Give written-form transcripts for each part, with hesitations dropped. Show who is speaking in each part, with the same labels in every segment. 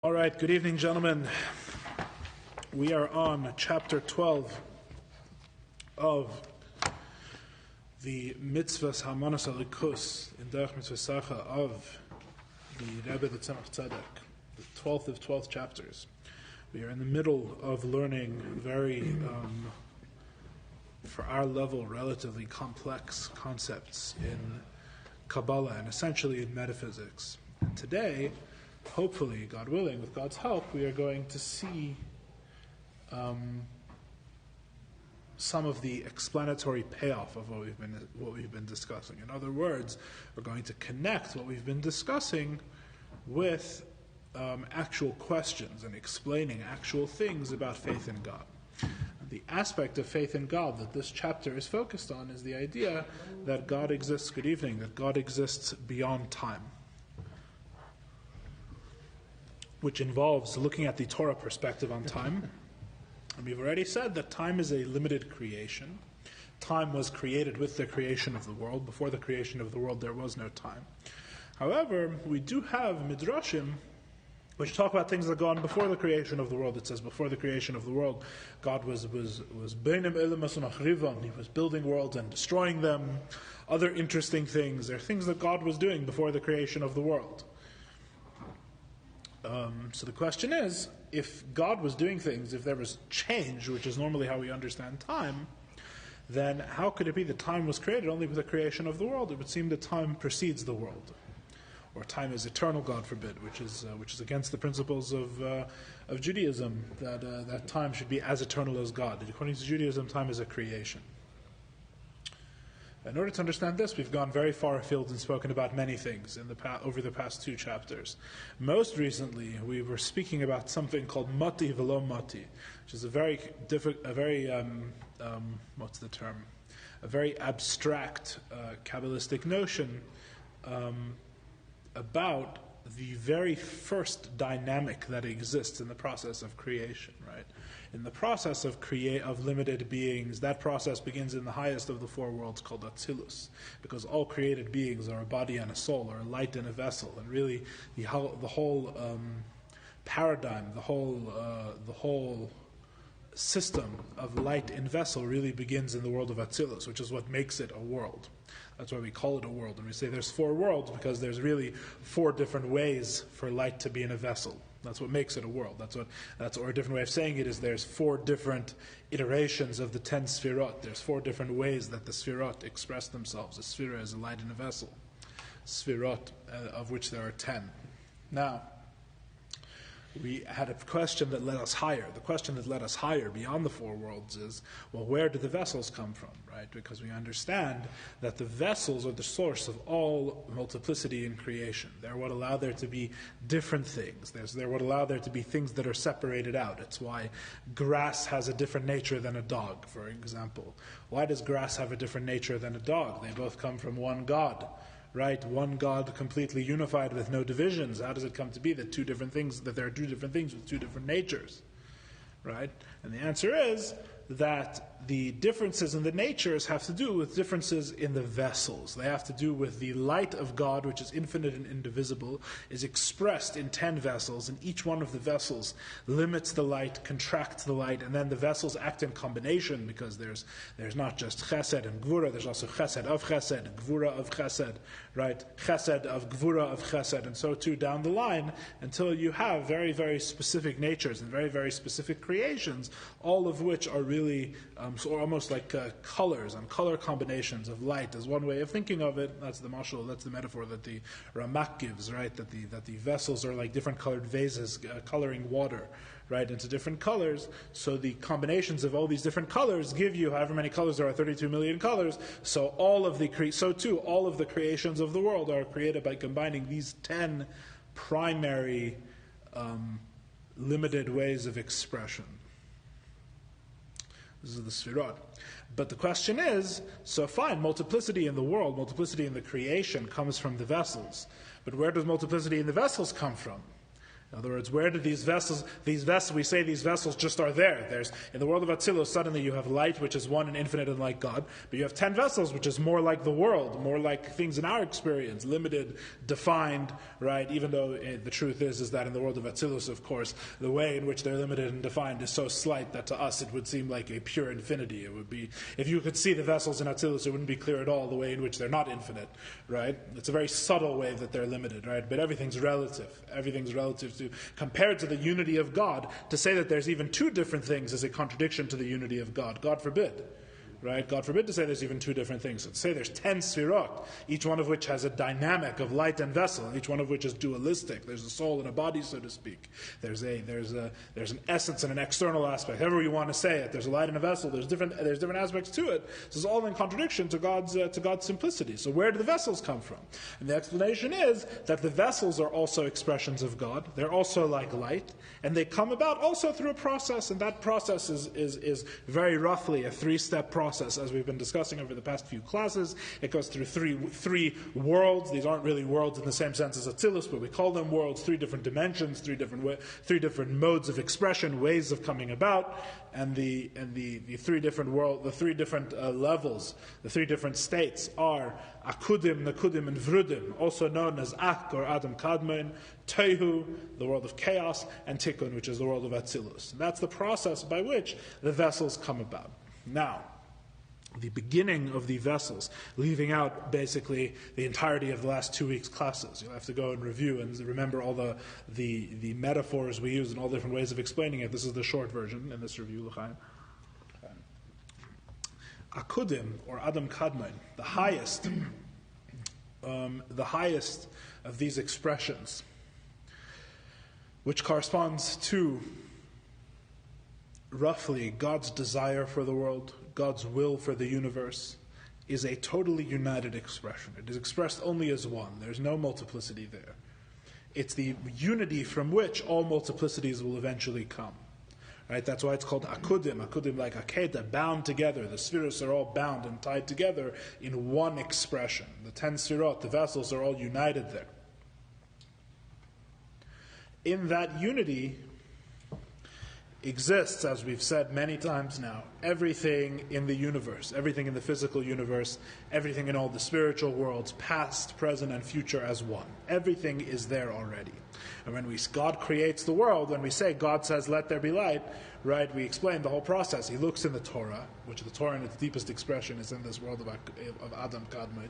Speaker 1: All right, good evening, gentlemen. We are on chapter 12 of the Mitzvahs Hamanas Alikus in Derech Mitzvosecha of the Rebbe, the Tzemach Tzedek, the 12th of 12 chapters. We are in the middle of learning very, for our level, relatively complex concepts in Kabbalah and essentially in metaphysics. And today, hopefully, God willing, with God's help, we are going to see some of the explanatory payoff of what we've been discussing. In other words, we're going to connect what we've been discussing with actual questions and explaining actual things about faith in God. The aspect of faith in God that this chapter is focused on is the idea that God exists, good evening, that God exists beyond time, which involves looking at the Torah perspective on time. And we've already said that time is a limited creation. Time was created with the creation of the world. Before the creation of the world, there was no time. However, we do have midrashim which talk about things that go on before the creation of the world. It says before the creation of the world, God was beinem elam machrivan. He was building worlds and destroying them. Other interesting things. There are things that God was doing before the creation of the world. So the question is, if God was doing things, if there was change, which is normally how we understand time, then how could it be that time was created only with the creation of the world? It would seem that time precedes the world, or time is eternal, God forbid, which is against the principles of Judaism, that time should be as eternal as God. According to Judaism, time is a creation. In order to understand this, we've gone very far afield and spoken about many things over the past two chapters. Most recently, we were speaking about something called mati velo mati, which is a very abstract Kabbalistic notion about the very first dynamic that exists in the process of creation, right? In the process of limited beings, that process begins in the highest of the four worlds called Atzilus, because all created beings are a body and a soul, or a light and a vessel, and really the whole paradigm, the whole system of light and vessel really begins in the world of Atzilus, which is what makes it a world. That's why we call it a world. And we say there's four worlds because there's really four different ways for light to be in a vessel. That's what makes it a world. Or a different way of saying it is there's four different iterations of the 10 sfirot. There's four different ways that the sfirot express themselves. A sfira is a light in a vessel. Sfirot, of which there are 10. Now, we had a question that led us higher. The question that led us higher beyond the four worlds is, well, where do the vessels come from, right? Because we understand that the vessels are the source of all multiplicity in creation. They're what allow there to be different things. They're what allow there to be things that are separated out. It's why grass has a different nature than a dog, for example. Why does grass have a different nature than a dog? They both come from one God. Right, one God completely unified with no divisions. How does it come to be that there are two different things with two different natures? Right? And the answer is that the differences in the natures have to do with differences in the vessels. They have to do with the light of God, which is infinite and indivisible, is expressed in 10 vessels, and each one of the vessels limits the light, contracts the light, and then the vessels act in combination, because there's not just chesed and gvura, there's also chesed of chesed, gvura of chesed, right? Chesed of gvura of chesed, and so too down the line, until you have very, very specific natures and very, very specific creations, all of which are really so almost like colors and color combinations of light is one way of thinking of it. That's the mashal, that's the metaphor that the Ramak gives, right? That the vessels are like different colored vases coloring water, right, into different colors. So the combinations of all these different colors give you however many colors there are, 32 million colors. So all of the creations of the world are created by combining these 10 primary limited ways of expression. This is the Sfirot. But the question is, so fine, multiplicity in the world, multiplicity in the creation comes from the vessels. But where does multiplicity in the vessels come from? In other words, where do these vessels, we say these vessels just are there. There's, in the world of Atzilus, suddenly you have light, which is one and infinite and like God, but you have 10 vessels, which is more like the world, more like things in our experience, limited, defined, right? Even though the truth is that in the world of Atzilus, of course, the way in which they're limited and defined is so slight that to us it would seem like a pure infinity. It would be, if you could see the vessels in Atzilus, it wouldn't be clear at all the way in which they're not infinite, right? It's a very subtle way that they're limited, right? But everything's relative. Everything's relative to, compared to the unity of God. To say that there's even two different things is a contradiction to the unity of God. God forbid. Right? God forbid to say there's even two different things. So to say there's 10 sfirot, each one of which has a dynamic of light and vessel, each one of which is dualistic. There's a soul and a body, so to speak. There's an essence and an external aspect. However you want to say it. There's a light and a vessel. There's different aspects to it. This is all in contradiction to God's simplicity. So where do the vessels come from? And the explanation is that the vessels are also expressions of God. They're also like light, and they come about also through a process, and that process is very roughly a 3-step process. As we've been discussing over the past few classes. It goes through three worlds. These aren't really worlds in the same sense as Atzilus, but we call them worlds, 3 different dimensions, 3 different modes of expression, ways of coming about, and the 3 different levels, the 3 different states are Akudim, Nakudim, and Vrudim, also known as Ak or Adam Kadmon, Tehu, the world of chaos, and Tikkun, which is the world of Atzilus. And that's the process by which the vessels come about. Now, the beginning of the vessels, leaving out basically the entirety of the last 2 weeks' classes. You'll have to go and review and remember all the metaphors we use and all different ways of explaining it. This is the short version in this review, L'chaim. Akudim, or Adam Kadmon, the highest of these expressions, which corresponds to roughly God's desire for the world, God's will for the universe, is a totally united expression. It is expressed only as one. There's no multiplicity there. It's the unity from which all multiplicities will eventually come. Right? That's why it's called Akudim. Akudim like Akeda, bound together. The spheres are all bound and tied together in one expression. The 10 sfirot, the vessels, are all united there. In that unity exists, as we've said many times now, everything in the universe, everything in the physical universe, everything in all the spiritual worlds, past, present, and future as one. Everything is there already. And when God creates the world, when we say God says, let there be light, right, we explain the whole process. He looks in the Torah, which the Torah in its deepest expression is in this world of Adam Kadmon,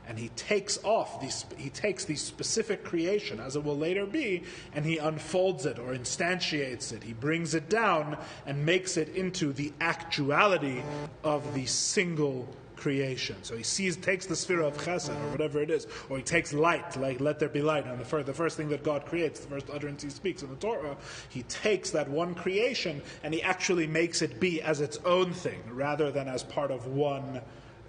Speaker 1: and he takes the specific creation, as it will later be, and he unfolds it or instantiates it. He brings it down and makes it into the actuality of the single creation. So he takes the sphere of chesed, or whatever it is, or he takes light, like let there be light, and the first thing that God creates, the first utterance he speaks in the Torah, he takes that one creation and he actually makes it be as its own thing, rather than as part of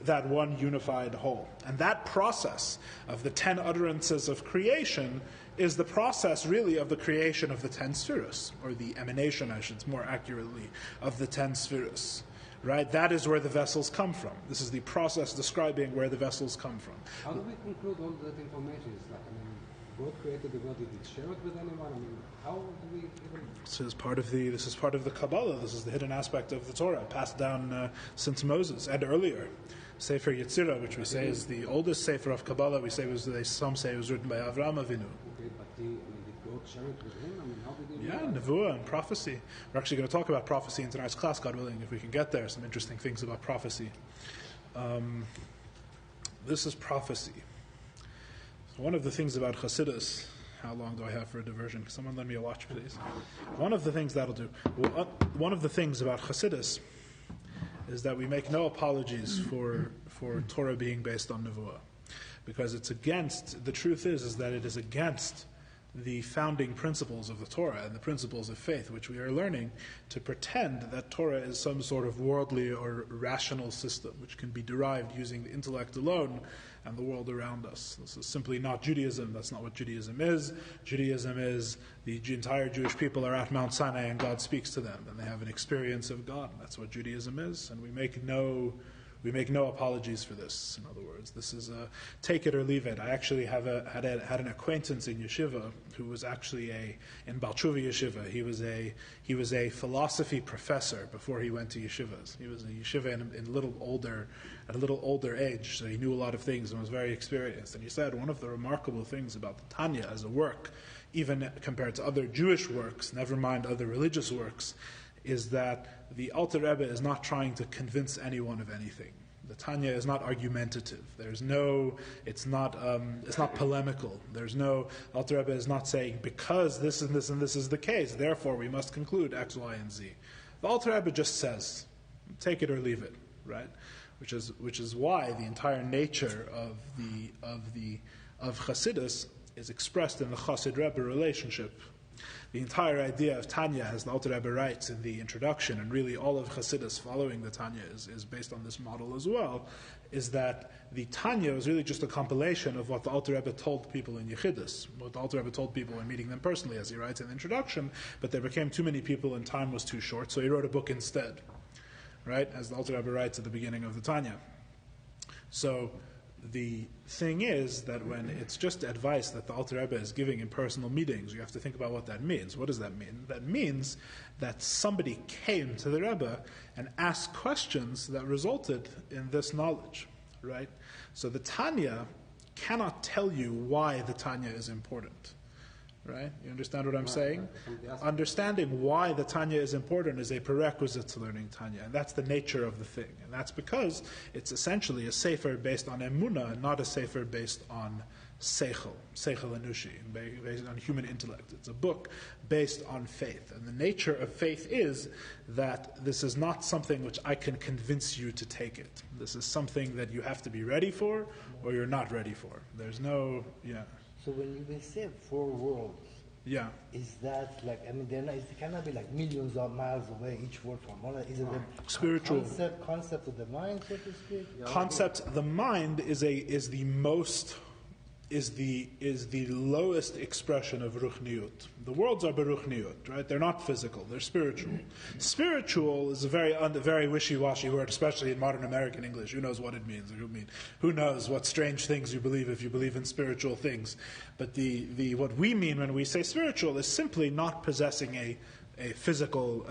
Speaker 1: that one unified whole. And that process of the 10 utterances of creation is the process really of the creation of the 10 spheres, or the emanation, I should more accurately, of the 10 spheres. Right? That is where the vessels come from. This is the process describing where the vessels come from.
Speaker 2: How do we conclude all that information? It's like, God created the world. Did He share it with anyone? How do we even... This is part of the Kabbalah. This is the hidden aspect of the Torah, passed down since Moses and earlier. Sefer Yetzirah, which we say is the oldest Sefer of Kabbalah, some say it was written by Avraham Avinu. Okay, but did God share it with him? How did he...
Speaker 1: Yeah, Nevuah and prophecy. We're actually going to talk about prophecy in tonight's class, God willing, if we can get there. Some interesting things about prophecy. This is prophecy. One of the things about Chassidus, how long do I have for a diversion? Can someone lend me a watch, please? One of the things about Chassidus is that we make no apologies for Torah being based on Nevuah. Because the truth is that it is against the founding principles of the Torah and the principles of faith, which we are learning, to pretend that Torah is some sort of worldly or rational system, which can be derived using the intellect alone and the world around us. This is simply not Judaism. That's not what Judaism is. Judaism is the entire Jewish people are at Mount Sinai and God speaks to them and they have an experience of God. That's what Judaism is. And we make no We make no apologies for this. In other words, this is a take it or leave it. I actually had an acquaintance in yeshiva who was actually in Balchuva yeshiva. He was a philosophy professor before he went to yeshivas. He was a yeshiva at a little older age, so he knew a lot of things and was very experienced. And he said one of the remarkable things about the Tanya as a work, even compared to other Jewish works, never mind other religious works, is that the Alter Rebbe is not trying to convince anyone of anything. The Tanya is not argumentative. It's not polemical. Alter Rebbe is not saying, because this and this and this is the case, therefore we must conclude X, Y, and Z. The Alter Rebbe just says, take it or leave it, right? Which is why the entire nature of Chassidus is expressed in the Chassid Rebbe relationship. The entire idea of Tanya, as the Alter Rebbe writes in the introduction, and really all of Chassidus following the Tanya is based on this model as well, is that the Tanya was really just a compilation of what the Alter Rebbe told people in Yechidus, what the Alter Rebbe told people when meeting them personally, as he writes in the introduction, but there became too many people and time was too short, so he wrote a book instead, right, as the Alter Rebbe writes at the beginning of the Tanya. So the thing is that when it's just advice that the Alter Rebbe is giving in personal meetings, you have to think about what that means. What does that mean? That means that somebody came to the Rebbe and asked questions that resulted in this knowledge, right? So the Tanya cannot tell you why the Tanya is important, right? You understand what I'm saying? Understanding why the Tanya is important is a prerequisite to learning Tanya, and that's the nature of the thing. And that's because it's essentially a sefer based on emunah, and not a sefer based on seichel anushi, based on human intellect. It's a book based on faith. And the nature of faith is that this is not something which I can convince you to take it. This is something that you have to be ready for, or you're not ready for. There's no,
Speaker 3: So when you say 4 worlds, is that like, it cannot be like millions of miles away, each world from one. Is it a
Speaker 1: spiritual
Speaker 3: concept of the mind, so to speak?
Speaker 1: Concept, the mind is the lowest expression of ruchniut. The worlds are beruchniut, right? They're not physical, they're spiritual. Spiritual is a very wishy-washy word, especially in modern American English. Who knows what it means? Who knows what strange things you believe if you believe in spiritual things? But what we mean when we say spiritual is simply not possessing a physical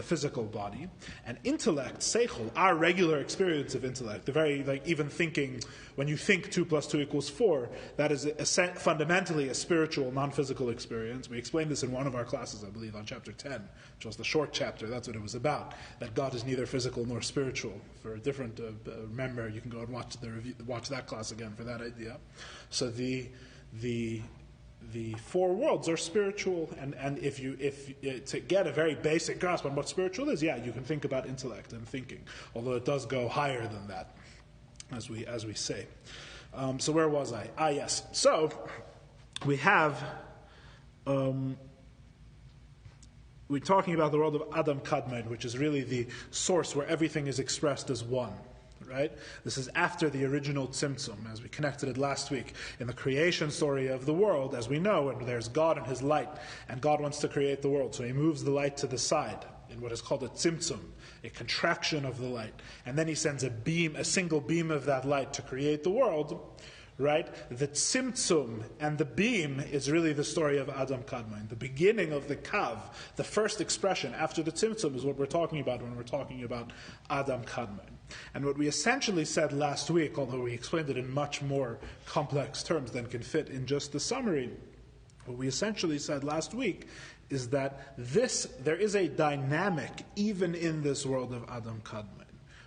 Speaker 1: body, and intellect, seichel, our regular experience of intellect, the very, even thinking, when you think 2 + 2 = 4, that is fundamentally a spiritual, non-physical experience. We explained this in one of our classes, I believe, on chapter 10, which was the short chapter. That's what it was about, that God is neither physical nor spiritual. For a different member, you can go and watch that class again for that idea. So the 4 worlds are spiritual, and if to get a very basic grasp on what spiritual is, you can think about intellect and thinking, although it does go higher than that, as we say. So where was I? Yes. So we have we're talking about the world of Adam Kadmon, which is really the source where everything is expressed as one. Right? This is after the original Tzimtzum, as we connected it last week. In the creation story of the world, as we know, and there's God and His light, and God wants to create the world, so He moves the light to the side, in what is called a Tzimtzum, a contraction of the light. And then He sends a single beam of that light to create the world. Right? The Tzimtzum and the beam is really the story of Adam Kadmon. The beginning of the Kav, the first expression after the Tzimtzum, is what we're talking about when we're talking about Adam Kadmon. And what we essentially said last week, although we explained it in much more complex terms than can fit in just the summary, what we essentially said last week is that there is a dynamic even in this world of Adam Kadmon.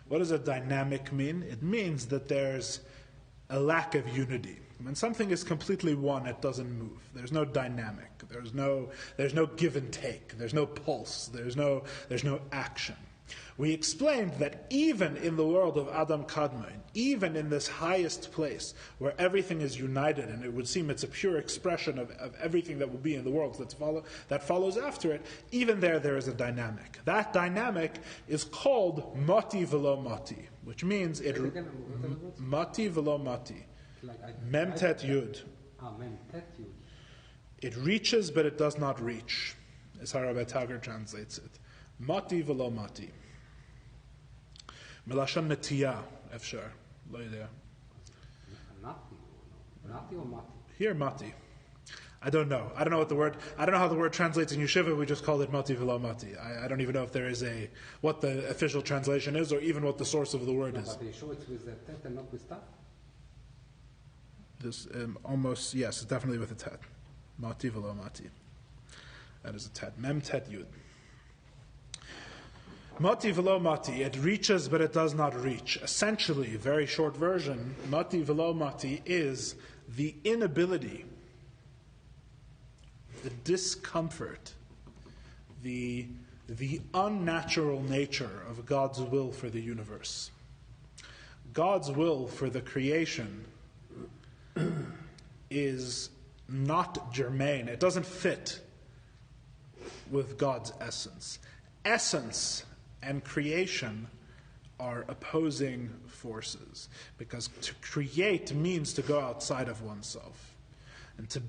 Speaker 1: What does a dynamic mean? It means that there's a lack of unity. When something is completely one, it doesn't move. There's no dynamic. There's no give and take. There's no pulse. There's no action. We explained that even in the world of Adam Kadmon, even in this highest place where everything is united, and it would seem it's a pure expression of everything that will be in the world that follows after it, even there is a dynamic. That dynamic is called mati velo mati, which means mati velo mati. Memtet yud. It reaches, but it does not reach, as how Rabbi Tager translates it. Mati velo mati. Melashon netiya, efshar. Lo yedea.
Speaker 2: Nati or mati?
Speaker 1: Here, mati. I don't know. I don't know how the word translates in yeshiva. We just call it mati v'lo mati. I don't even know if there is what the official translation is, or even what the source of the word is.
Speaker 2: But they show it's with the tet and not with taf?
Speaker 1: This almost, yes, it's definitely with a tet. Mati v'lo mati. That is a tet. Mem tet yud. Mati v'lo mati. It reaches, but it does not reach. Essentially, very short version, mati v'lo mati is the inability, the discomfort, the unnatural nature of God's will for the universe. God's will for the creation is not germane. It doesn't fit with God's essence. Essence and creation are opposing forces, because to create means to go outside of oneself, and to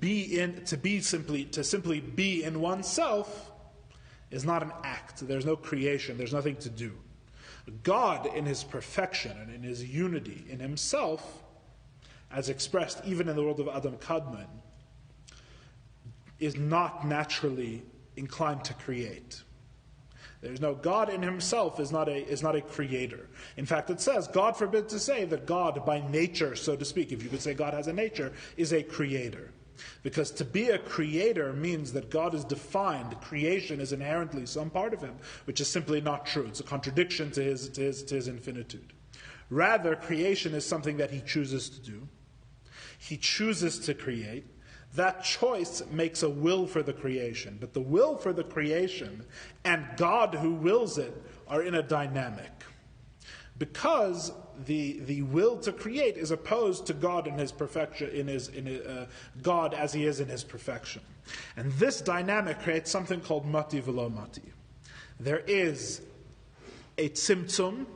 Speaker 1: simply be in oneself is not an act. There's no creation. There's nothing to do. God, in His perfection and in His unity in Himself, as expressed even in the world of Adam Kadmon, is not naturally inclined to create. There's no God in Himself is not a creator. In fact, it says, God forbid to say that God by nature, so to speak, if you could say God has a nature, is a creator. Because to be a creator means that God is defined, creation is inherently some part of Him, which is simply not true. It's a contradiction to his infinitude. Rather, creation is something that He chooses to do. He chooses to create. That choice makes a will for the creation. But the will for the creation and God who wills it are in a dynamic. Because the will to create is opposed to God in His perfection, God as He is in His perfection. And this dynamic creates something called mati v'lo mati. There is a tzimtzum,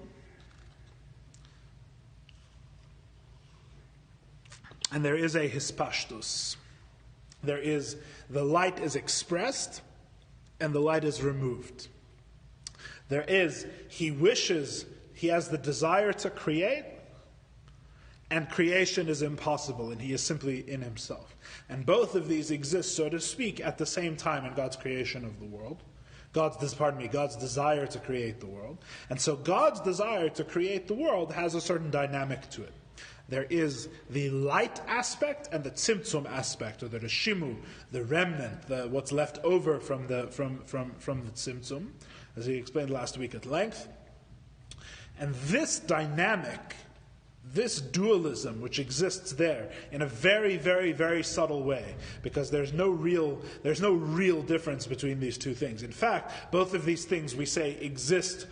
Speaker 1: and there is a hispashtus. There is, the light is expressed and the light is removed. There is, he has the desire to create, and creation is impossible, and he is simply in himself. And both of these exist, so to speak, at the same time in God's creation of the world. God's desire to create the world. And so God's desire to create the world has a certain dynamic to it. There is the light aspect and the tzimtzum aspect, or the reshimu, the remnant, what's left over from the tzimtzum, as he explained last week at length. And this dynamic, this dualism which exists there in a very, very, very subtle way, because there's no real difference between these two things. In fact, both of these things we say exist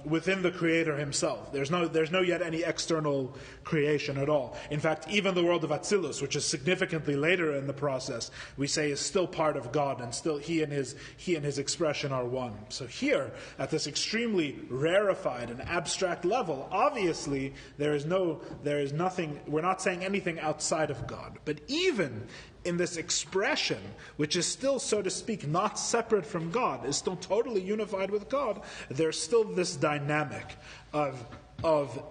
Speaker 1: within the Creator Himself. There's no yet any external creation at all. In fact, even the world of Atzilus, which is significantly later in the process, we say is still part of God, and still He and His expression are one. So here, at this extremely rarefied and abstract level, obviously there is nothing. We're not saying anything outside of God. But even in this expression, which is still, so to speak, not separate from God, is still totally unified with God, there's still this dynamic of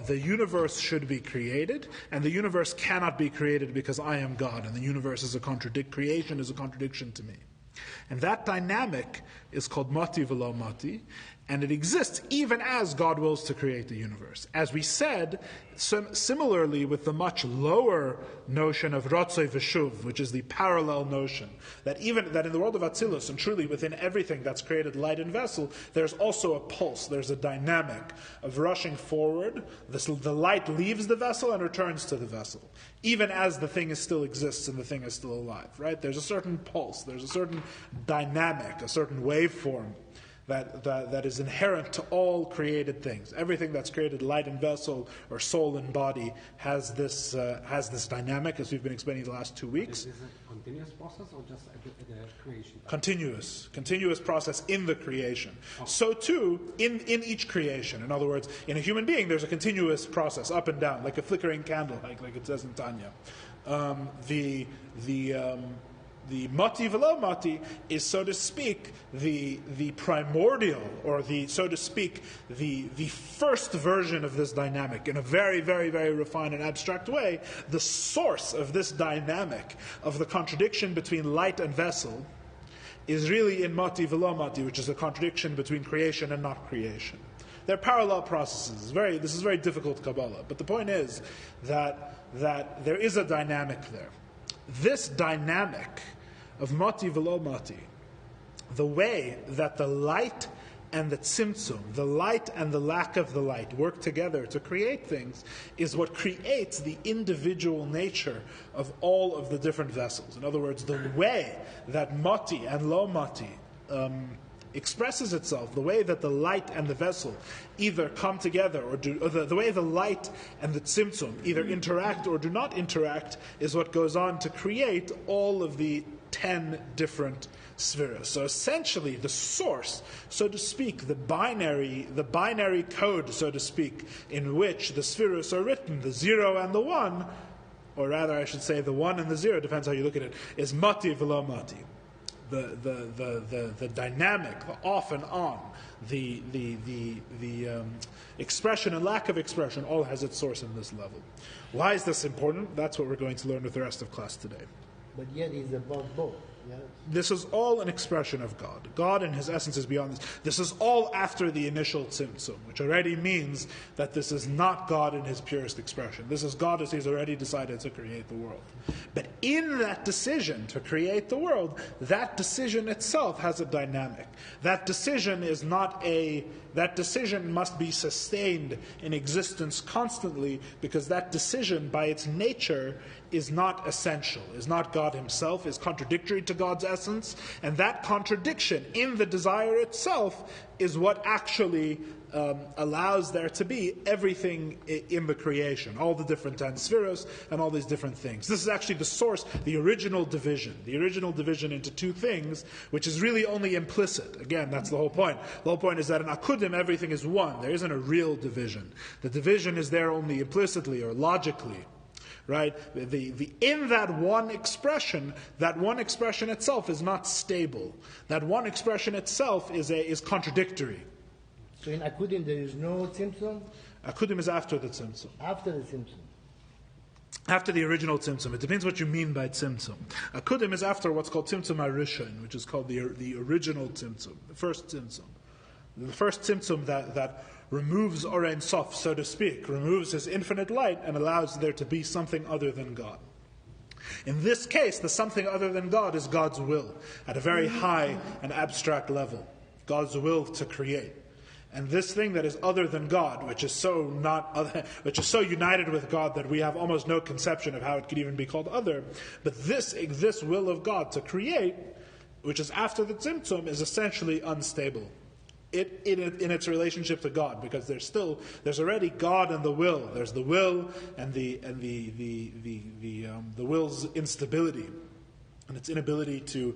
Speaker 1: the universe should be created, and the universe cannot be created because I am God, and the universe is creation is a contradiction to me. And that dynamic is called mati v'lo mati, and it exists even as God wills to create the universe. As we said, similarly with the much lower notion of rotzoi v'shuv, which is the parallel notion, that in the world of Atzilus, and truly within everything that's created, light and vessel, there's also a pulse, there's a dynamic of rushing forward. The light leaves the vessel and returns to the vessel, even as the thing still exists and the thing is still alive, right? There's a certain pulse, there's a certain dynamic, a certain waveform that is inherent to all created things. Everything that's created, light and vessel, or soul and body, has this dynamic, as we've been explaining the last 2 weeks.
Speaker 2: Is it a continuous process or just a creation?
Speaker 1: Continuous process in the creation. Oh. So too, in each creation. In other words, in a human being, there's a continuous process, up and down, like a flickering candle, like it says in Tanya. mati velo mati is, so to speak, the primordial, or so to speak, the first version of this dynamic, in a very, very, very refined and abstract way. The source of this dynamic, of the contradiction between light and vessel, is really in mati velo mati, which is a contradiction between creation and not creation. They're parallel processes. This is very difficult Kabbalah, but the point is that there is a dynamic there. This dynamic of mati velo mati, the way that the light and the tzimtzum, the light and the lack of the light, work together to create things, is what creates the individual nature of all of the different vessels. In other words, the way that mati and lo mati expresses itself, the way that the light and the vessel either come together, or the way the light and the tzimtzum either interact or do not interact, is what goes on to create all of the 10 different spheres. So essentially, the source, so to speak, the binary code, so to speak, in which the spheres are written, the 0 and the 1, or rather, I should say, the 1 and the 0, depends how you look at it, is mati velo mati. The dynamic, the off and on, the expression and lack of expression, all has its source in this level. Why is this important? That's what we're going to learn with the rest of class today.
Speaker 3: But yet he's above both. Yes.
Speaker 1: This is all an expression of God. God in his essence is beyond this. This is all after the initial tzimtzum, which already means that this is not God in his purest expression. This is God as he's already decided to create the world. But in that decision to create the world, that decision itself has a dynamic. That decision must be sustained in existence constantly, because that decision by its nature is not essential, is not God himself, is contradictory to God's essence, and that contradiction in the desire itself is what actually allows there to be everything in the creation, all the different 10 spheres and all these different things. This is actually the source, the original division into two things, which is really only implicit. Again, that's the whole point. The whole point is that in Akudim everything is one. There isn't a real division. The division is there only implicitly or logically. Right? In that one expression itself is not stable. That one expression itself is contradictory.
Speaker 3: So in Akudim there is no tzimtzum?
Speaker 1: Akudim is after the tzimtzum.
Speaker 3: After the tzimtzum.
Speaker 1: After the original tzimtzum. It depends what you mean by tzimtzum. Akudim is after what's called tzimtzum harishon, which is called the original tzimtzum, the first tzimtzum. The first tzimtzum that removes Orein Sof, so to speak, removes his infinite light and allows there to be something other than God. In this case, the something other than God is God's will, at a very high and abstract level. God's will to create. And this thing that is other than God, which is so united with God that we have almost no conception of how it could even be called other, but this will of God to create, which is after the tzimtzum, is essentially unstable. In its relationship to God, because there's already God and the will. There's the will and the will's instability and its inability to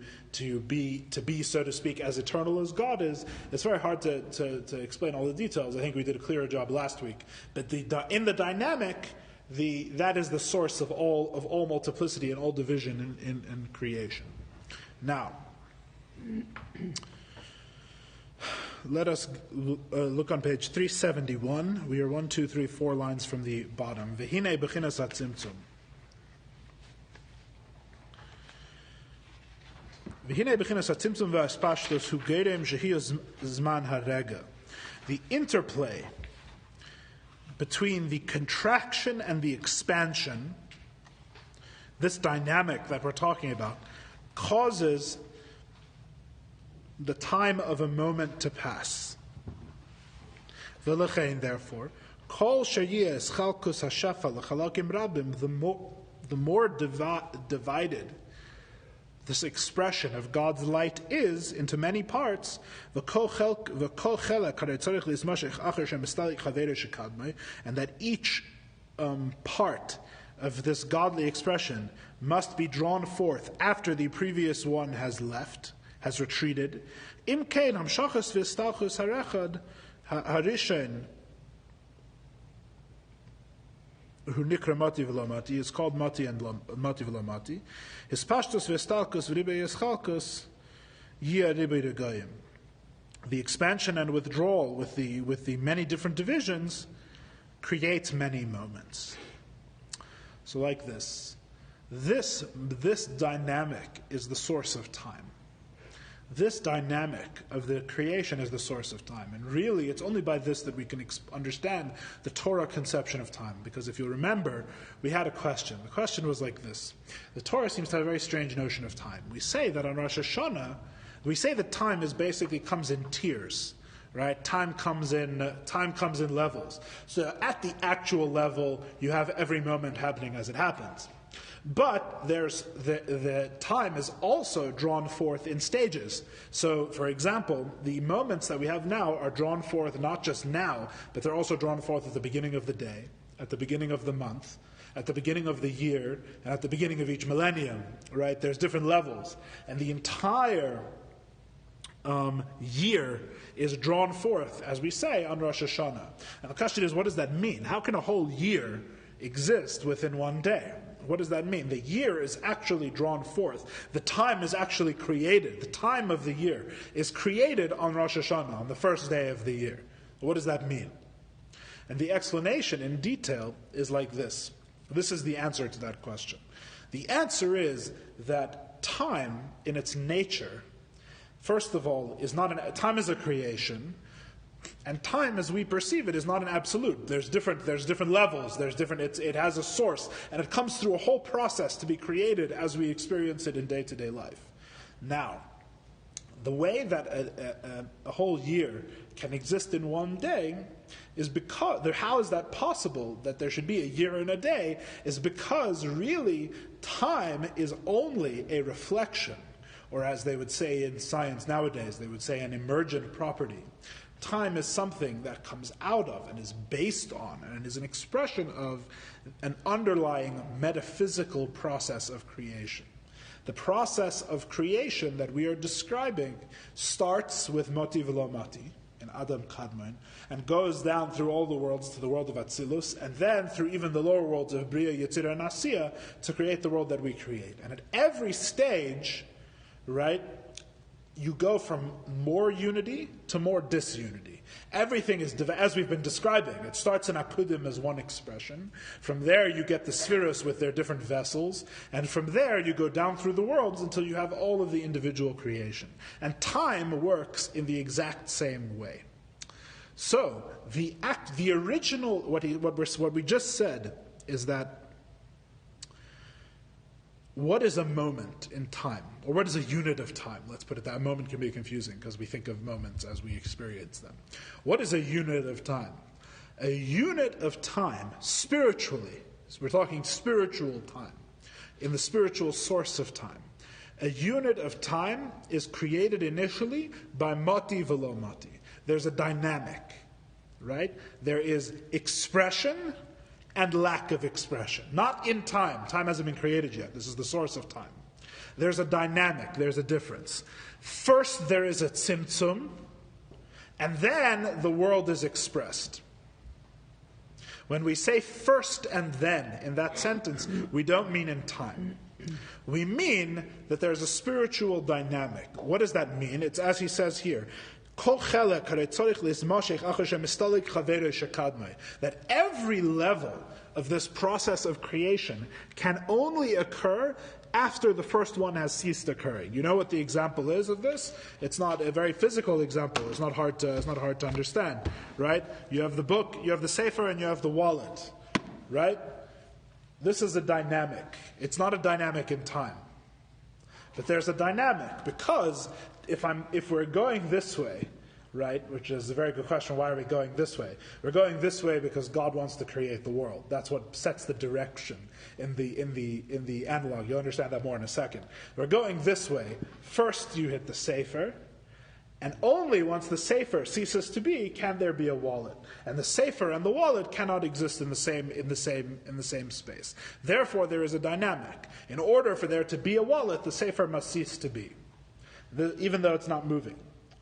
Speaker 1: be so to speak as eternal as God is. It's very hard to explain all the details. I think we did a clearer job last week. But in the dynamic, that is the source of all multiplicity and all division in creation. Now. Let us look on page 371. We are 1, 2, 3, 4 lines from the bottom. V'hinei b'chinas hatzimtzum. V'hinei b'chinas hatzimtzum v'aspashtos hu gerem shehi zman harega. The interplay between the contraction and the expansion, this dynamic that we're talking about, causes the time of a moment to pass. V'lechein, therefore, kol sheyes chalkus hashafa l'chalakim rabim, the more divided this expression of God's light is into many parts, and that each part of this godly expression must be drawn forth after the previous one has left, has retreated. Imkein hamshachas v'stalchus harechad harishon who nikra mati v'lo mati, is called mati and mati v'lo mati. His pashtus v'estalkus v'ribei eschalkus yia ribei regayim. The expansion and withdrawal with the many different divisions creates many moments. So like this dynamic is the source of time. This dynamic of the creation is the source of time. And really, it's only by this that we can understand the Torah conception of time. Because if you remember, we had a question. The question was like this. The Torah seems to have a very strange notion of time. We say that on Rosh Hashanah, we say that time is basically comes in tiers. Right? Time comes in levels. So at the actual level, you have every moment happening as it happens. But there's the time is also drawn forth in stages. So, for example, the moments that we have now are drawn forth not just now, but they're also drawn forth at the beginning of the day, at the beginning of the month, at the beginning of the year, and at the beginning of each millennium. Right? There's different levels, and the entire year is drawn forth, as we say, on Rosh Hashanah. And the question is, what does that mean? How can a whole year exist within one day? What does that mean? The year is actually drawn forth. The time is actually created. The time of the year is created on Rosh Hashanah, on the first day of the year. What does that mean? And the explanation in detail is like this. This is the answer to that question. The answer is that time, in its nature, first of all, time is a creation. And time, as we perceive it, is not an absolute. There's different levels. It has a source, and it comes through a whole process to be created as we experience it in day-to-day life. Now, the way that a whole year can exist in one day is because how is that possible? That there should be a year and a day is because really time is only a reflection, or as they would say in science nowadays, they would say an emergent property. Time is something that comes out of and is based on and is an expression of an underlying metaphysical process of creation. The process of creation that we are describing starts with Moti V'lo Mati in Adam Kadmon and goes down through all the worlds to the world of Atzilus, and then through even the lower worlds of Bria, Yetzirah, and Asiya to create the world that we create. And at every stage, right, you go from more unity to more disunity. Everything is, as we've been describing, it starts in Akudim as one expression. From there you get the spheros with their different vessels. And from there you go down through the worlds until you have all of the individual creation. And time works in the exact same way. So, the original, what we just said is that what is a moment in time? Or what is a unit of time? Let's put it that. A moment can be confusing because we think of moments as we experience them. What is a unit of time? A unit of time, spiritually, so we're talking spiritual time, in the spiritual source of time. A unit of time is created initially by Mati V'lo Mati. There's a dynamic, right? There is expression and lack of expression. Not in time. Time hasn't been created yet. This is the source of time. There's a dynamic. There's a difference. First there is a tzimtzum, and then the world is expressed. When we say first and then in that sentence, we don't mean in time. We mean that there's a spiritual dynamic. What does that mean? It's as he says here, that every level of this process of creation can only occur after the first one has ceased occurring. You know what the example is of this? It's not a very physical example. It's not hard to understand, right? You have the book, you have the sefer, and you have the wallet, right? This is a dynamic. It's not a dynamic in time. But there's a dynamic because if we're going this way, right, which is a very good question, why are we going this way? We're going this way because God wants to create the world. That's what sets the direction in the analog. You'll understand that more in a second. We're going this way. First you hit the sefer, and only once the sefer ceases to be can there be a wallet. And the sefer and the wallet cannot exist in the same space. Therefore there is a dynamic. In order for there to be a wallet, the sefer must cease to be, even though it's not moving.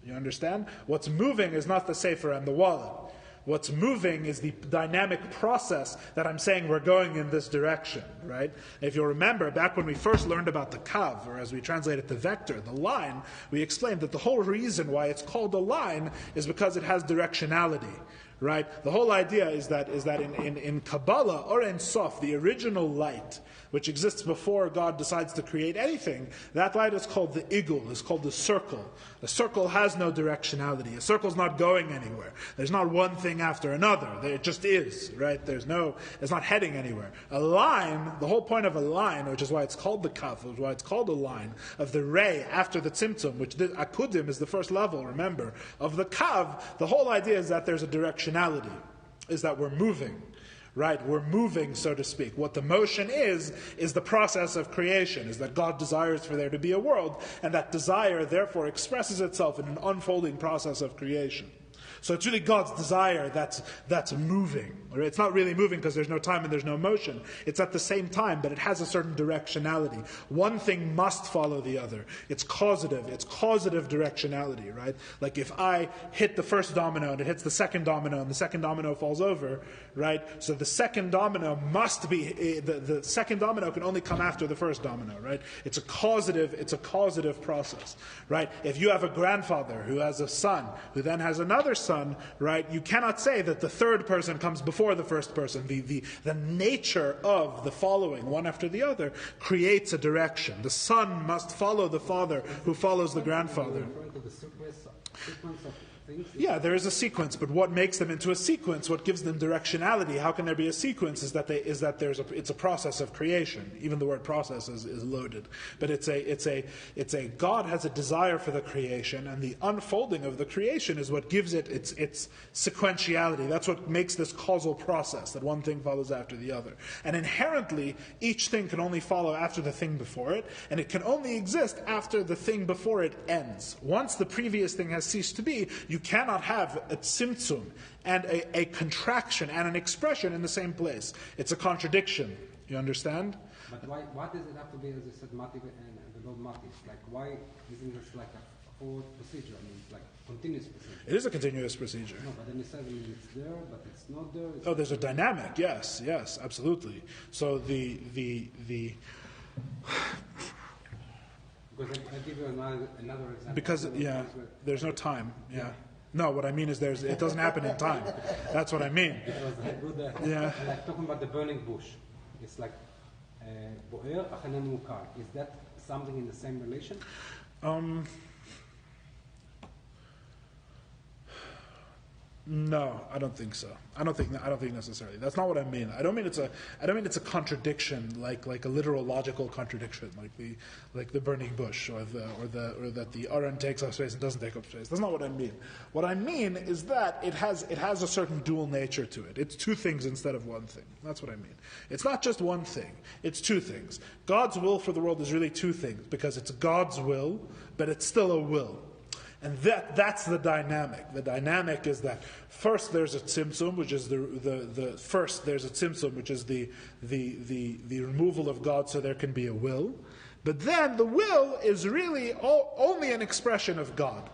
Speaker 1: You understand? What's moving is not the sefer and the wallet. What's moving is the dynamic process that I'm saying we're going in this direction, right? If you'll remember, back when we first learned about the kav, or as we translate it, the vector, the line, we explained that the whole reason why it's called a line is because it has directionality. Right? The whole idea is that in Kabbalah, or in Sof, the original light, which exists before God decides to create anything, that light is called the igul, is called the circle. The circle has no directionality. A circle's not going anywhere. There's not one thing after another. It just is, right? It's not heading anywhere. A line, the whole point of a line, which is why it's called the kaf, which is why it's called a line, of the ray after the tzimtzum, which the akudim is the first level, remember, of the kav, the whole idea is that there's a directionality, is that we're moving. Right, we're moving, so to speak. What the motion is the process of creation, is that God desires for there to be a world, and that desire therefore expresses itself in an unfolding process of creation. So it's really God's desire that's moving. It's not really moving because there's no time and there's no motion. It's at the same time, but it has a certain directionality. One thing must follow the other. It's causative directionality, right? Like if I hit the first domino and it hits the second domino and the second domino falls over, right? So the second domino must be, the second domino can only come after the first domino, right? It's a causative process, right? If you have a grandfather who has a son, who then has another son, right? You cannot say that the third person comes before the first person. The nature of the following, one after the other, creates a direction. The son must follow the father who follows the grandfather. Yeah, there is a sequence, but what makes them into a sequence, what gives them directionality, how can there be a sequence, is that it's a process of creation. Even the word process is loaded. But God has a desire for the creation, and the unfolding of the creation is what gives it its sequentiality. That's what makes this causal process, that one thing follows after the other. And inherently, each thing can only follow after the thing before it, and it can only exist after the thing before it ends. Once the previous thing has ceased to be, you cannot have a tzimtzum and a contraction and an expression in the same place. It's a contradiction. You understand?
Speaker 2: But why does it have to be, as you said, mativ and below mativ? Like, why isn't this like a forward procedure? I mean, it's like a continuous procedure.
Speaker 1: It is a continuous procedure.
Speaker 2: No, but then you said it's there, but it's not there.
Speaker 1: Oh, there's a dynamic. Yes, absolutely. So the
Speaker 2: Because I'll give you another example.
Speaker 1: Because, there's no time. Yeah. No, what I mean is it doesn't happen in time. That's what I mean.
Speaker 2: Like talking about the burning bush. It's like, bo'er achanenu mukar. Is that something in the same relation?
Speaker 1: No, I don't think so. I don't think necessarily. That's not what I mean. I don't mean it's a contradiction, like a literal logical contradiction, like the burning bush, or that the Aron takes up space and doesn't take up space. That's not what I mean. What I mean is that it has a certain dual nature to it. It's two things instead of one thing. That's what I mean. It's not just one thing. It's two things. God's will for the world is really two things, because it's God's will, but it's still a will. And that's the dynamic. The dynamic is that first there's a tzimtzum, which is the removal of God, so there can be a will. But then the will is really only an expression of God.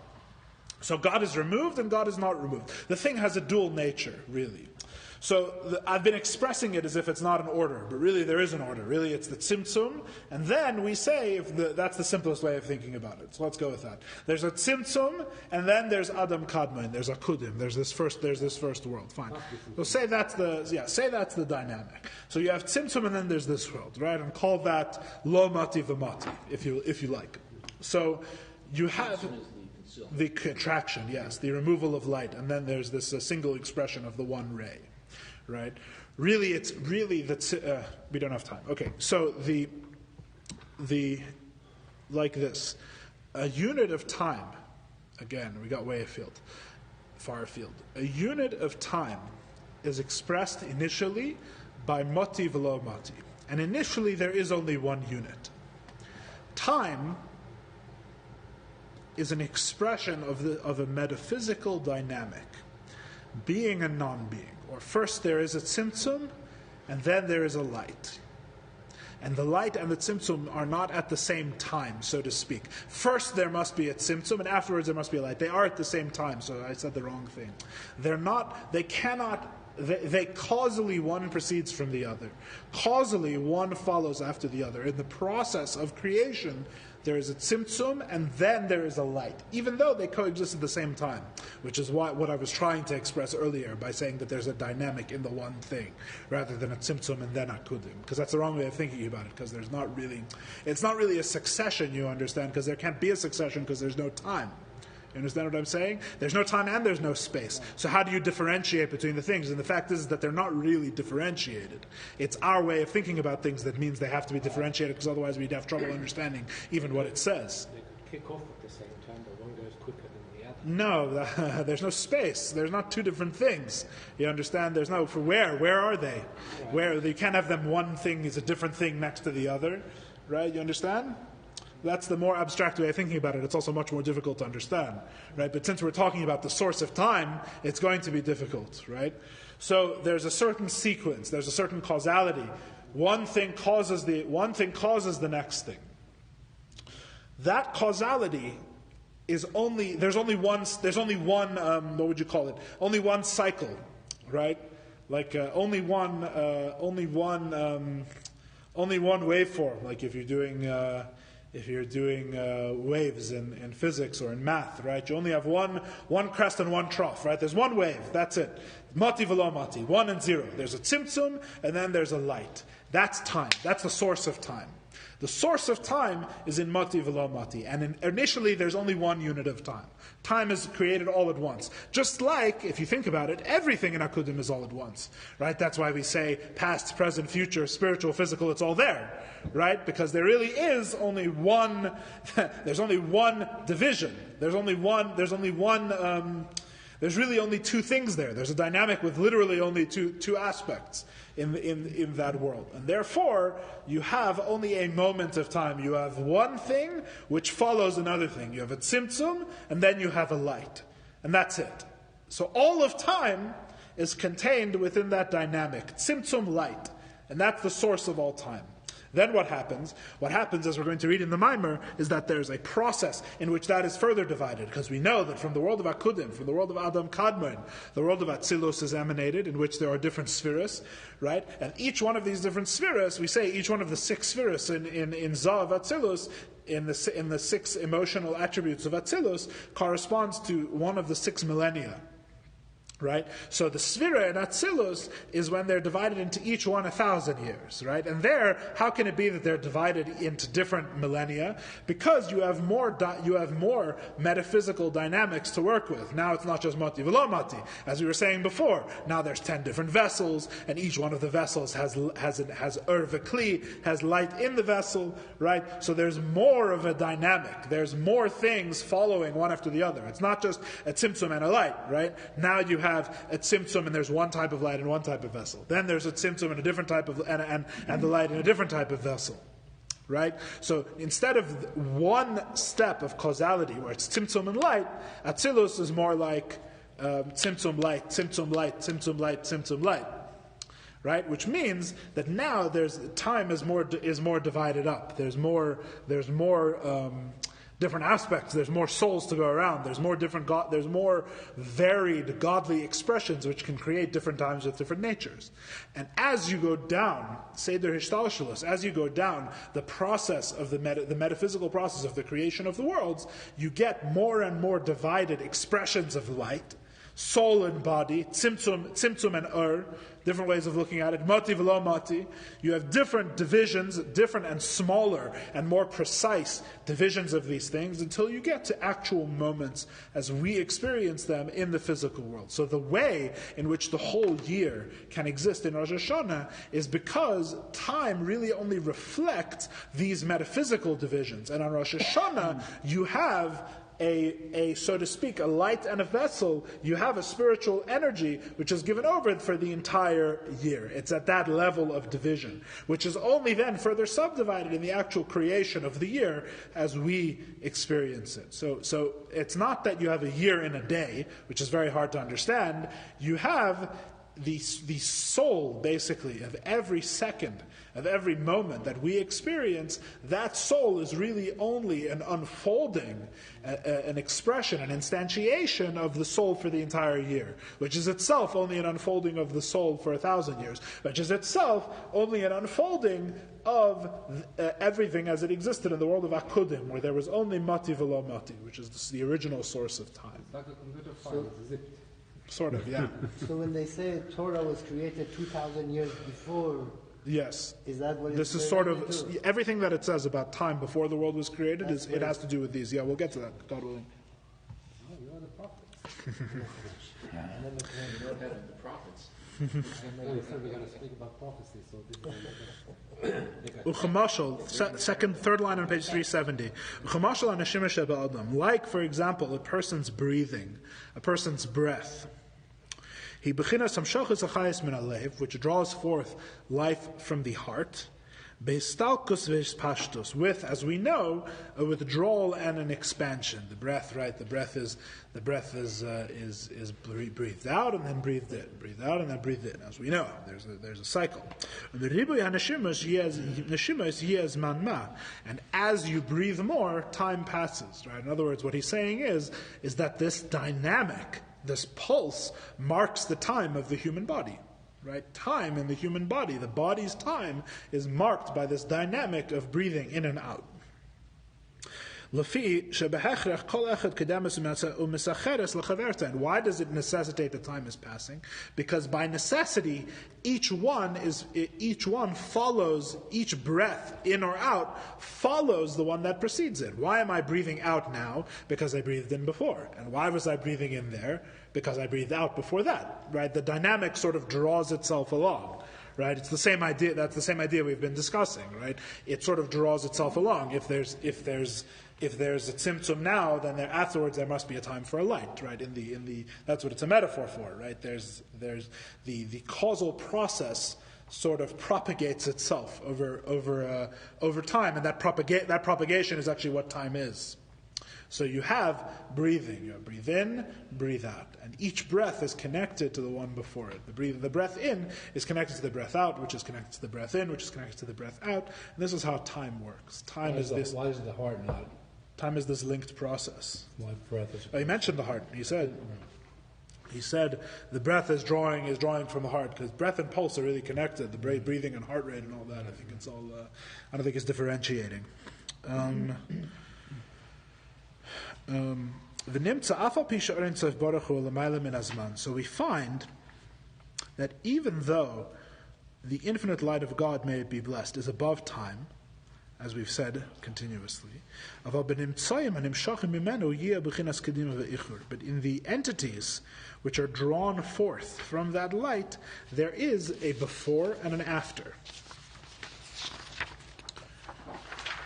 Speaker 1: So God is removed and God is not removed. The thing has a dual nature, really. So I've been expressing it as if it's not an order, but really there is an order. Really it's the tzimtzum, and then we say, that's the simplest way of thinking about it. So let's go with that. There's a tzimtzum, and then there's Adam Kadmon, there's akudim, there's this first world. Fine. So say that's the dynamic. So you have tzimtzum, and then there's this world, right? And call that lo mati v'mati, if you like. So you have the contraction, yes, the removal of light, and then there's this single expression of the one ray. Right? Really, it's really we don't have time. Okay, so the like this, a unit of time. Again, we got far afield. A unit of time is expressed initially by mati v'lo mati, and initially there is only one unit. Time is an expression of a metaphysical dynamic, being and non-being. Or first there is a tzimtzum, and then there is a light. And the light and the tzimtzum are not at the same time, so to speak. First there must be a tzimtzum, and afterwards there must be a light. They are at the same time, so I said the wrong thing. They causally, one proceeds from the other. Causally, one follows after the other. In the process of creation, there is a tzimtzum and then there is a light, even though they coexist at the same time, which is what I was trying to express earlier by saying that there's a dynamic in the one thing, rather than a tzimtzum and then akudim, because that's the wrong way of thinking about it, because it's not really a succession, you understand, because there can't be a succession because there's no time. You understand what I'm saying? There's no time and there's no space. So how do you differentiate between the things? And the fact is that they're not really differentiated. It's our way of thinking about things that means they have to be differentiated, because otherwise we'd have trouble understanding even what it says.
Speaker 2: They could kick off at the same time, but one goes quicker than the other.
Speaker 1: No, there's no space. There's not two different things. You understand? There's no, for where? Where are they? Where you can't have them, one thing is a different thing next to the other. Right? You understand? That's the more abstract way of thinking about it. It's also much more difficult to understand, right? But since we're talking about the source of time, it's going to be difficult, right? So there's a certain sequence, there's a certain causality. One thing causes the next thing. That causality is there's only one what would you call it? Only one cycle, right? Like only one waveform. Like if you're doing waves in physics or in math, right? You only have one crest and one trough, right? There's one wave, that's it. Mati velo mati, 1 and 0. There's a tzimtzum, and then there's a light. That's time. That's the source of time. The source of time is in mati velo mati, and initially there's only one unit of time. Time is created all at once. Just like, if you think about it, everything in Akudim is all at once, right? That's why we say past, present, future, spiritual, physical, it's all there, right? Because there really is only one, there's only one division. There's really only two things there. There's a dynamic with literally only two aspects in that world. And therefore, you have only a moment of time. You have one thing which follows another thing. You have a tzimtzum, and then you have a light. And that's it. So all of time is contained within that dynamic. Tzimtzum, light. And that's the source of all time. Then what happens? What happens, as we're going to read in the Maimer, is that there's a process in which that is further divided, because we know that from the world of Akudim, from the world of Adam Kadmon, the world of Atzilus is emanated, in which there are different spheres, right? And each one of these different spheres, we say each one of the 6 spheres in Zav Atzilus, in the 6 emotional attributes of Atzilus, corresponds to one of the 6 millennia. Right? So the Sphira and Atzilus is when they're divided into each one 1,000 years, right? And there, how can it be that they're divided into different millennia? Because you have more metaphysical dynamics to work with. Now it's not just Mati Velo Mati, as we were saying before. Now there's 10 different vessels, and each one of the vessels has V'Kli, has light in the vessel, right? So there's more of a dynamic. There's more things following one after the other. It's not just a tzimtzum and a light, right? Now you have a tzimtzum and there's one type of light in one type of vessel. Then there's a tzimtzum and a different type of and the light in a different type of vessel. Right? So instead of one step of causality where it's tzimtzum and light, Atzilus is more like tzimtzum light, tzimtzum light, tzimtzum light, tzimtzum light. Right? Which means that now time is more divided up. There's more different aspects. There's more souls to go around. There's more varied godly expressions which can create different times with different natures. And as you go down, Seder Hishtalshalos, as you go down the process of the metaphysical process of the creation of the worlds, you get more and more divided expressions of light, soul and body, tzimtzum and different ways of looking at it, mati v'lo mati. You have different divisions, different and smaller and more precise divisions of these things until you get to actual moments as we experience them in the physical world. So the way in which the whole year can exist in Rosh Hashanah is because time really only reflects these metaphysical divisions. And on Rosh Hashanah, you have a so to speak, a light and a vessel. You have a spiritual energy which is given over for the entire year. It's at that level of division, which is only then further subdivided in the actual creation of the year as we experience it. So it's not that you have a year in a day, which is very hard to understand. You have the soul, basically, of every second, of every moment that we experience, that soul is really only an unfolding, an expression, an instantiation of the soul for the entire year, which is itself only an unfolding of the soul for 1,000 years, which is itself only an unfolding of everything as it existed in the world of Akudim, where there was only Mati v'lo Mati, which is the original source of time.
Speaker 2: It's like a computer file, it's zipped.
Speaker 1: Sort of, yeah.
Speaker 3: So when they say Torah was created 2,000 years before,
Speaker 1: yes,
Speaker 3: is that what
Speaker 1: this is sort of everything that it says about time before the world was created. It has to do with these. Yeah, we'll get to that. God willing.
Speaker 2: Oh, you are the prophet.
Speaker 4: You know that in the prophets.
Speaker 2: No, you said we're going to speak about prophecy, so this is
Speaker 1: third line on page 370. Like, for example, a person's breathing, a person's breath. He bechinas hamshachas hachayis min halev, which draws forth life from the heart. Beistalkus v'pashtus, with, as we know, a withdrawal and an expansion. The breath, right? The breath is breathed out and then breathed in, breathed out and then breathed in. As we know, there's a cycle. And as you breathe more, time passes. Right? In other words, what he's saying is that this dynamic, this pulse, marks the time of the human body. Right? Time in the human body, the body's time, is marked by this dynamic of breathing in and out. And why does it necessitate that time is passing? Because by necessity, each one follows, each breath in or out follows the one that precedes it. Why am I breathing out now? Because I breathed in before. And why was I breathing in there? Because I breathed out before that. Right? The dynamic sort of draws itself along. Right? It's the same idea. That's the same idea we've been discussing. Right? It sort of draws itself along. If there's a tzimtzum now, then afterwards there must be a time for a light, right? In the that's what it's a metaphor for, right? There's the causal process sort of propagates itself over time, and that propagation is actually what time is. So you have breathing. You have breathe in, breathe out, and each breath is connected to the one before it. The breath in is connected to the breath out, which is connected to the breath in, which is connected to the breath out. And this is how time works.
Speaker 4: Why is the heart not?
Speaker 1: Time is this linked process.
Speaker 4: Why breath is?
Speaker 1: He mentioned the heart. He said the breath is drawing from the heart, because breath and pulse are really connected. The breathing and heart rate and all that. I think it's all. I don't think it's differentiating. So we find that even though the infinite light of God, may it be blessed, is above time, as we've said continuously, but in the entities which are drawn forth from that light, there is a before and an after.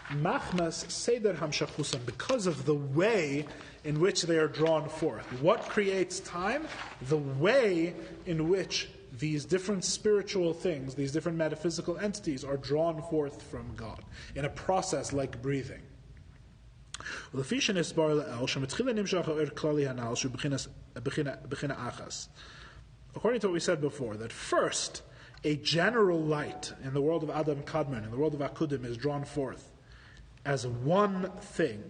Speaker 1: Machmas seder hamshachusan, because of the way in which they are drawn forth. What creates time? The way in which these different spiritual things, these different metaphysical entities are drawn forth from God in a process like breathing. According to what we said before, that first a general light in the world of Adam Kadmon, in the world of Akudim, is drawn forth as one thing,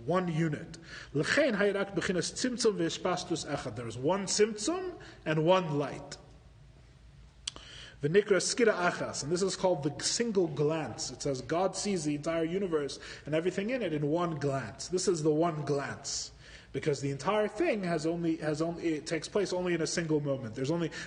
Speaker 1: one unit. There is one tzimtzum and one light. And this is called the single glance. It says God sees the entire universe and everything in it in one glance. This is the one glance, because the entire thing it takes place only in a single moment.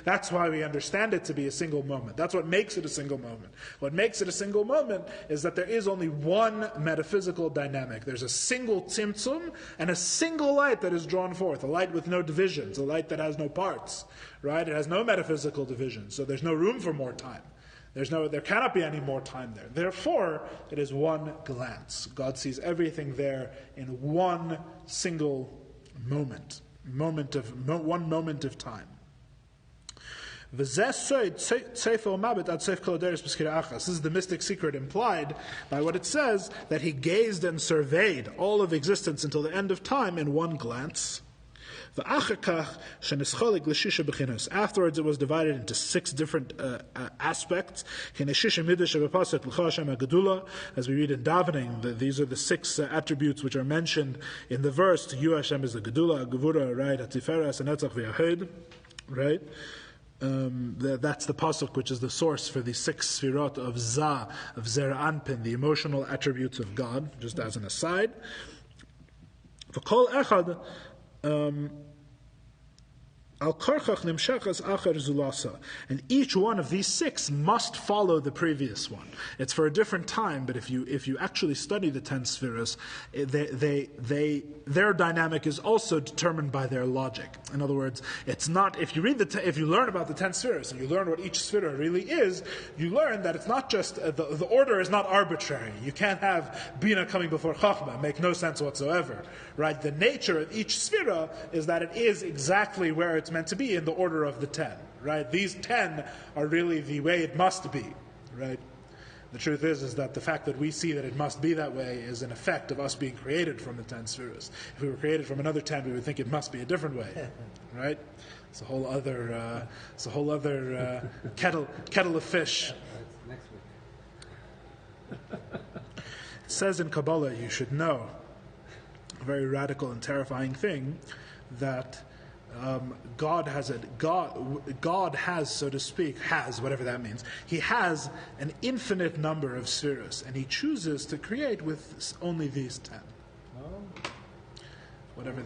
Speaker 1: That's why we understand it to be a single moment. That's what makes it a single moment. What makes it a single moment is that there is only one metaphysical dynamic. There's a single tzimtzum and a single light that is drawn forth, a light with no divisions, a light that has no parts, right? It has no metaphysical divisions, so there's no room for more time. There cannot be any more time there. Therefore, it is one glance. God sees everything there in one single moment one moment of time. This is the mystic secret implied by what it says, that he gazed and surveyed all of existence until the end of time in one glance. Afterwards, it was divided into 6 different aspects. As we read in davening, these are the 6 attributes which are mentioned in the verse. To you, Hashem, is the Gedula, Gevura, right? Hatiferes, Netzach, V'Yahid, right? That's the pasuk which is the source for the 6 sfirot of Za, of Zera Anpin, the emotional attributes of God, just as an aside. V'kol echad al karchach nimshachas acher zulasa, and each one of these 6 must follow the previous one. It's for a different time, but if you actually study the 10 spheres, their dynamic is also determined by their logic. In other words, it's not, if you learn about the 10 spheres and you learn what each sphere really is, you learn that it's not just the order is not arbitrary. You can't have Bina coming before Chachma, make no sense whatsoever, right? The nature of each sphere is that it is exactly where it's meant to be in the order of the 10, right? These 10 are really the way it must be, right? The truth is that the fact that we see that it must be that way is an effect of us being created from the 10 spheres. If we were created from another 10, we would think it must be a different way, right? It's a whole other kettle of fish.
Speaker 2: Next week.
Speaker 1: It says in Kabbalah, you should know, a very radical and terrifying thing, that God has, so to speak, whatever that means. He has an infinite number of spheres, and he chooses to create with only these 10. Whatever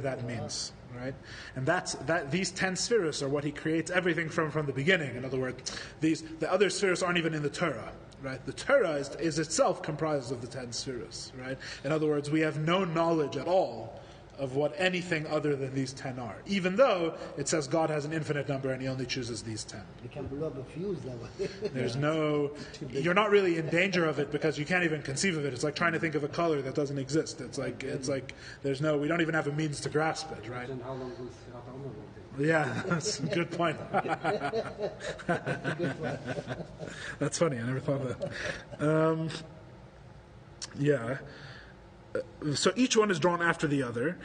Speaker 1: that means, right? And these 10 spheres are what he creates everything from the beginning. In other words, the other spheres aren't even in the Torah. Right? The Torah is itself comprised of the 10 spheres. Right? In other words, we have no knowledge at all of what anything other than these 10 are, even though it says God has an infinite number and he only chooses these 10.
Speaker 3: You can blow up a fuse that way.
Speaker 1: You're not really in danger of it because you can't even conceive of it. It's like trying to think of a color that doesn't exist. It's like we don't even have a means to grasp it, right?
Speaker 2: Then how long will Sirat HaOmer take?
Speaker 1: Yeah, that's a good point. That's funny, I never thought of that. Yeah. So each one is drawn after the other.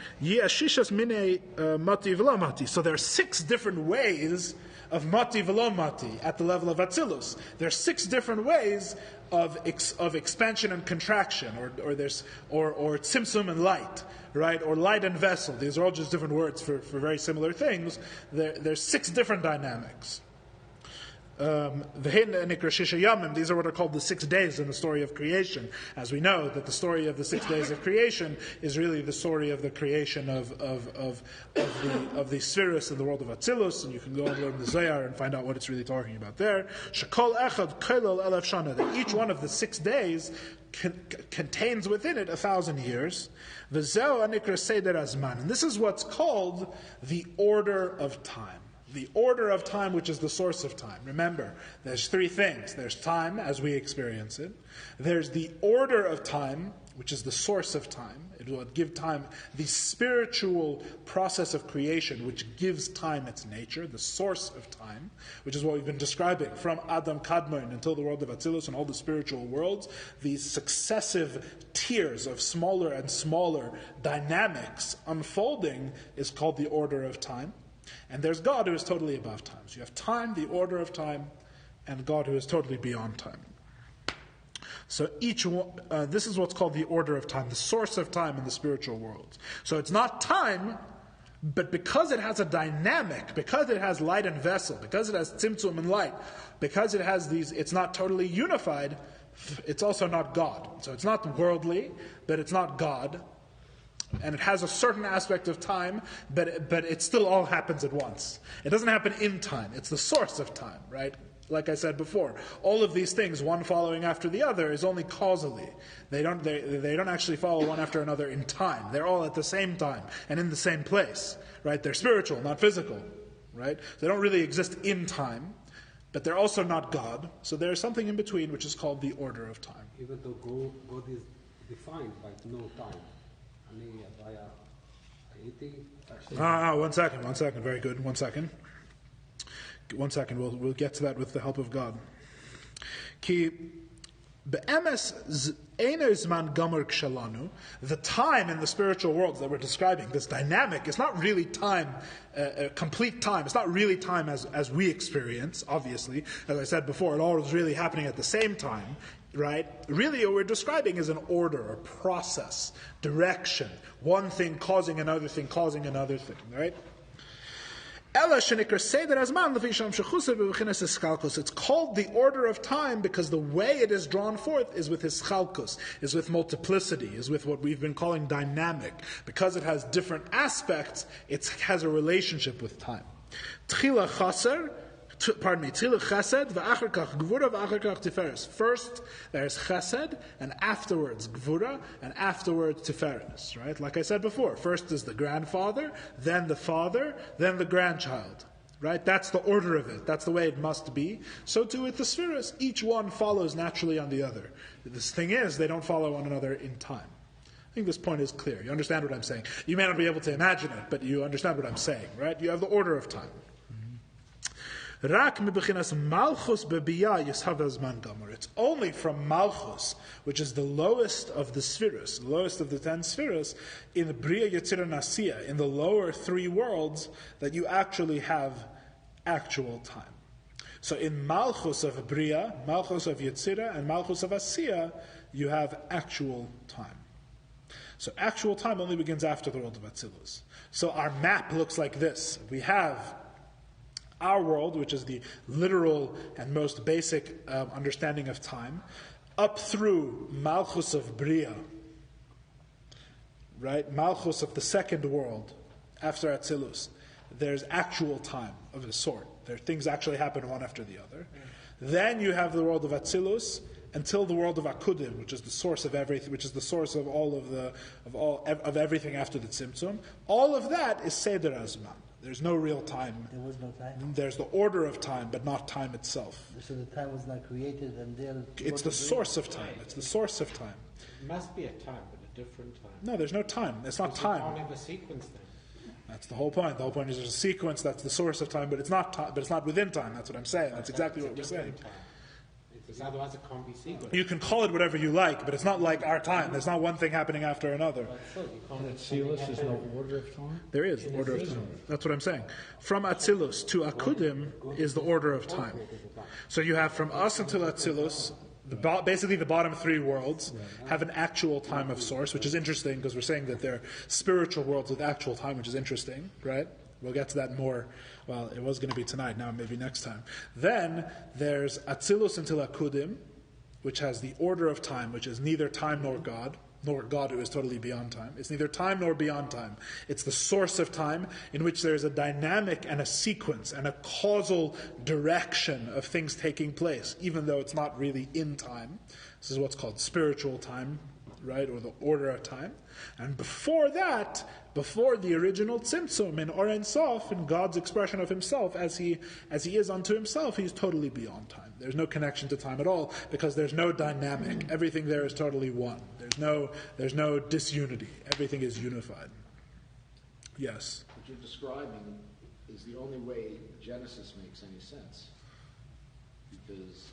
Speaker 1: So there are 6 different ways of mati v'lo mati at the level of Atzilus. There are 6 different ways of expansion and contraction, or tzimtzum and light, right? Or light and vessel. These are all just different words for very similar things. There's 6 different dynamics. These are what are called the 6 days in the story of creation. As we know, that the story of the 6 days of creation is really the story of the creation of the spheres in the world of Atzilus, and you can go and learn the Zohar and find out what it's really talking about there. That each one of the 6 days contains within it 1,000 years. And this is what's called the order of time. The order of time, which is the source of time. Remember, there's 3 things. There's time as we experience it. There's the order of time, which is the source of time. It will give time, the spiritual process of creation, which gives time its nature, the source of time, which is what we've been describing from Adam Kadmon until the world of Atzilus and all the spiritual worlds. These successive tiers of smaller and smaller dynamics unfolding is called the order of time. And there's God who is totally above time. So you have time, the order of time, and God who is totally beyond time. So each one, this is what's called the order of time, the source of time in the spiritual world. So it's not time, but because it has a dynamic, because it has light and vessel, because it has tzimtzum and light, because it has these, it's not totally unified, it's also not God. So it's not worldly, but it's not God. And it has a certain aspect of time, but it still all happens at once. It doesn't happen in time. It's the source of time, right? Like I said before, all of these things, one following after the other, is only causally. They don't actually follow one after another in time. They're all at the same time and in the same place, right? They're spiritual, not physical, right? They don't really exist in time, but they're also not God. So there's something in between, which is called the order of time.
Speaker 2: Even though God is defined by no time.
Speaker 1: One second. Very good. 1 second. We'll get to that with the help of God. The time in the spiritual worlds that we're describing, this dynamic, is not really time, complete time. It's not really time as we experience, obviously. As I said before, it all is really happening at the same time, right? Really what we're describing is an order, a process, direction, one thing causing another thing, right? It's called the order of time because the way it is drawn forth is with hischalkus, is with multiplicity, is with what we've been calling dynamic. Because it has different aspects, it has a relationship with time. Tchila chesed, v'achar kach gvura, v'achar kach tiferes. First, there's chesed, and afterwards gvura, and afterwards tiferes. Right? Like I said before, first is the grandfather, then the father, then the grandchild. Right? That's the order of it. That's the way it must be. So too with the spheres. Each one follows naturally on the other. This thing is, they don't follow one another in time. I think this point is clear. You understand what I'm saying. You may not be able to imagine it, but you understand what I'm saying, right? You have the order of time. It's only from Malchus, which is the lowest of the spheres, the lowest of the 10 spheres, in the Bria, Yetzirah, Nasiya, in the lower three worlds, that you actually have actual time. So in Malchus of Bria, Malchus of Yetzirah, and Malchus of Asiya, you have actual time. So actual time only begins after the world of Atzilus. So our map looks like this. We have our world, which is the literal and most basic understanding of time, up through Malchus of Bria, right? Malchus of the second world, after Atzilus. There's actual time of a sort. There things actually happen one after the other. Then you have the world of Atzilus until the world of Akudim, which is the source of everything, which is the source of of everything after the Tzimtzum. All of that is Seder Azman. There's no real time.
Speaker 3: There was no time?
Speaker 1: There's the order of time, but not time itself.
Speaker 3: So the time was not created and then...
Speaker 1: It's the source of time. It's the source of time.
Speaker 2: It must be a time, but a different time.
Speaker 1: No, there's no time. It's not time.
Speaker 2: You don't have a sequence then.
Speaker 1: That's the whole point. The whole point is there's a sequence that's the source of time, but it's not time, but it's not within time. That's what I'm saying. That's exactly what we're saying.
Speaker 2: Time. Because otherwise it can't be sequence.
Speaker 1: You can call it whatever you like, but it's not like our time. There's not one thing happening after another.
Speaker 5: And at Atzilus there's no order of time?
Speaker 1: There is order of time. That's what I'm saying. From Atzilus to Akudim is the order of time. So you have from us until Atzilus, basically the bottom three worlds have an actual time of source, which is interesting because we're saying that they're spiritual worlds with actual time, which is interesting, right? We'll get to that more. Well, it was going to be tonight, now maybe next time. Then there's Atzilus until Akudim, which has the order of time, which is neither time nor God who is totally beyond time. It's neither time nor beyond time. It's the source of time in which there's a dynamic and a sequence and a causal direction of things taking place, even though it's not really in time. This is what's called spiritual time, right, or the order of time. And before that, before the original Tzimtzum in Or Ein Sof, in God's expression of Himself as He is unto Himself, He's totally beyond time. There's no connection to time at all because there's no dynamic. Everything there is totally one. There's no disunity. Everything is unified. Yes.
Speaker 4: What you're describing is the only way Genesis makes any sense, because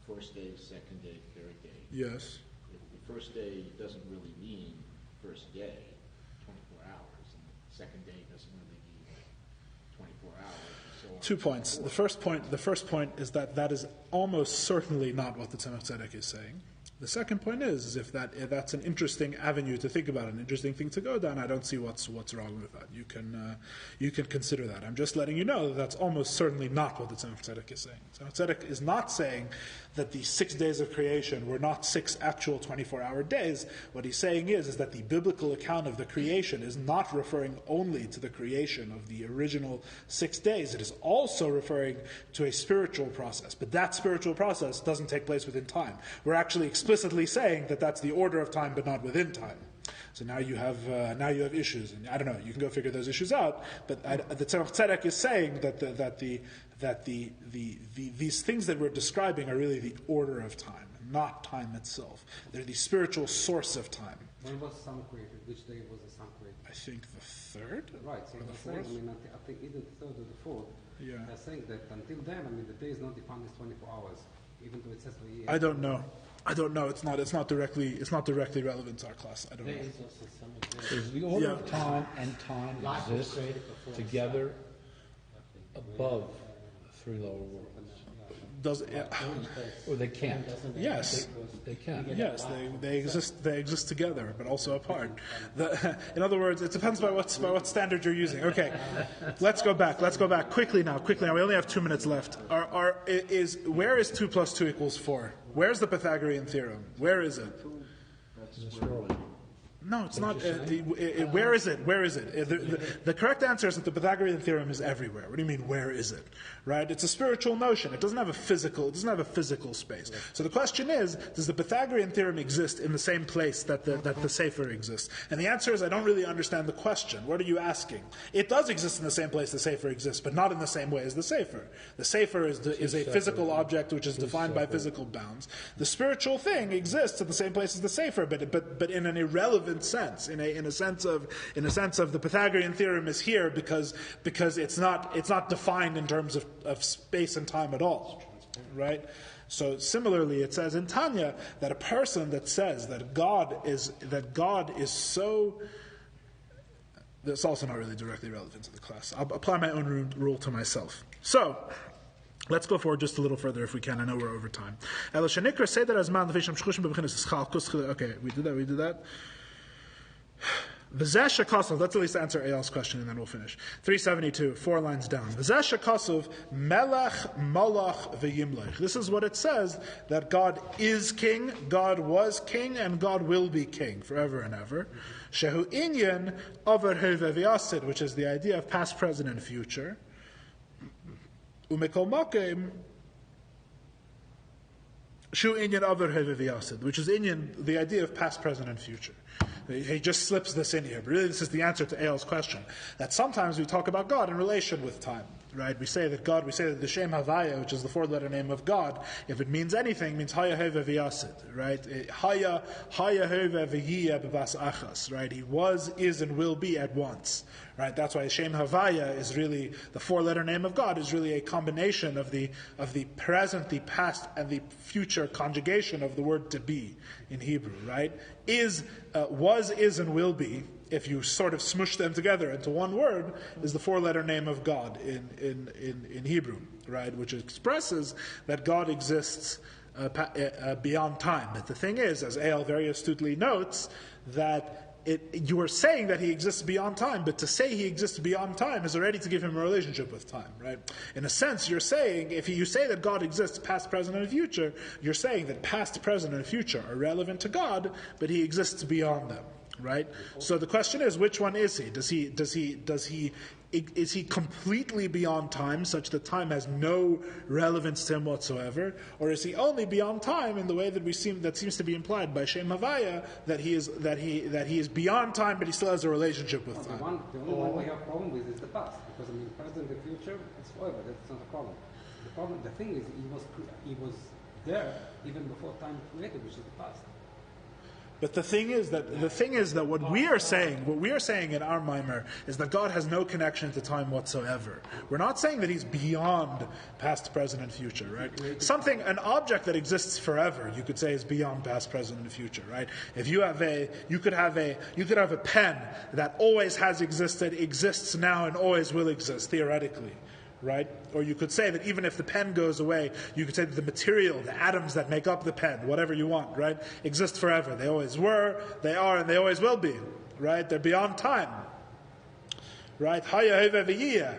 Speaker 4: first day, second day, third day.
Speaker 1: Yes.
Speaker 4: The first day doesn't really mean first day, 24 hours, and the second day doesn't really mean 24 hours, and so on.
Speaker 1: 2 points. The first point is that is almost certainly not what the Tzemach Tzedek is saying. The second point is if that's an interesting avenue to think about, an interesting thing to go down. I don't see what's wrong with that. You can consider that. I'm just letting you know that that's almost certainly not what the Tzemach Tzedek is saying. Tzemach Tzedek is not saying that the 6 days of creation were not 6 actual 24-hour days. What he's saying is that the biblical account of the creation is not referring only to the creation of the original 6 days. It is also referring to a spiritual process. But that spiritual process doesn't take place within time. We're actually explicitly saying that that's the order of time, but not within time. So now you have issues, and I don't know. You can go figure those issues out. But the Tzemach Tzedek is saying that these things that we're describing are really the order of time, not time itself. They're the spiritual source of time.
Speaker 2: When was sun created? Which day was the sun created?
Speaker 1: I think the third?
Speaker 2: Right, so
Speaker 1: or the
Speaker 2: saying,
Speaker 1: fourth?
Speaker 2: I think either the third or the fourth.
Speaker 1: Yeah.
Speaker 2: They're saying that until then, the day is not defined as 24 hours, even though it says the year.
Speaker 1: I don't know. It's not directly relevant to our class. I don't know.
Speaker 5: There's the order of time, and time exists together above the three lower worlds. Or they can't.
Speaker 1: Yes.
Speaker 5: They can.
Speaker 1: Yes, they exist together, but also apart. In other words, it depends by what standard you're using. Okay, let's go back quickly now. We only have 2 minutes left. Where is 2 + 2 = 4? Where's the Pythagorean theorem? Where is it? No, it's not. Where is it? The correct answer is that the Pythagorean theorem is everywhere. What do you mean, where is it? Right? It's a spiritual notion. It doesn't have a physical space. So the question is, does the Pythagorean theorem exist in the same place that the Sefer exists? And the answer is, I don't really understand the question. What are you asking? It does exist in the same place the Sefer exists, but not in the same way as the Sefer. The Sefer is a physical object which is defined by physical bounds. The spiritual thing exists in the same place as the Sefer, but in an irrelevant sense, in a sense of the Pythagorean theorem is here because it's not defined in terms of space and time at all, right? So similarly, it says in Tanya that a person that says that God is so. That's also not really directly relevant to the class. I'll apply my own rule to myself. So. Let's go forward just a little further if we can. I know we're over time. Okay, we did that. V'zeh shekasov, let's at least answer Eyal's question and then we'll finish. 372, 4 lines down. V'zeh shekasov, melech, malach, v'yimlech. This is what it says, that God is king, God was king, and God will be king forever and ever. Shehu inyan over hove v'yasid, which is the idea of past, present, and future. Umekol makim, shu inyan over hove v'yasid, which is inyan, the idea of past, present, and future. He just slips this in here, but really this is the answer to Eyal's question. That sometimes we talk about God in relation with time, right? We say that the Shem Havaya, which is the 4-letter name of God, if it means anything, means Haya Heva V'yasid, right? Haya Heva V'yiyah B'bas Achas, right? He was, is, and will be at once, right? That's why Shem Havaya is really, the 4-letter name of God is really a combination of the present, the past, and the future conjugation of the word to be in Hebrew, right? Was, is, and will be, if you sort of smush them together into one word, is the 4-letter name of God in Hebrew, right? Which expresses that God exists beyond time. But the thing is, as Eyal very astutely notes, that you are saying that he exists beyond time, but to say he exists beyond time is already to give him a relationship with time, right? In a sense, you're saying, if you say that God exists past, present, and future, you're saying that past, present, and future are relevant to God, but he exists beyond them, right? So the question is, which one is he? Is he completely beyond time, such that time has no relevance to him whatsoever, or is he only beyond time in the way that seems to be implied by Shem Havaya, that he is beyond time, but he still has a relationship with time?
Speaker 2: The only one we have problem with is the past, because present and future, it's forever. That's not a problem. The thing is, he was there even before time created, which is the past.
Speaker 1: But the thing is that what we are saying in our mimer is that God has no connection to time whatsoever. We're not saying that he's beyond past, present, and future, right? An object that exists forever, you could say, is beyond past, present, and future, right? If you could have a pen that always has existed, exists now, and always will exist, theoretically. Right? Or you could say that even if the pen goes away, you could say that the material, the atoms that make up the pen, whatever you want, right, exist forever. They always were, they are, and they always will be. Right? They're beyond time. Right? Haya heva v'yiyah.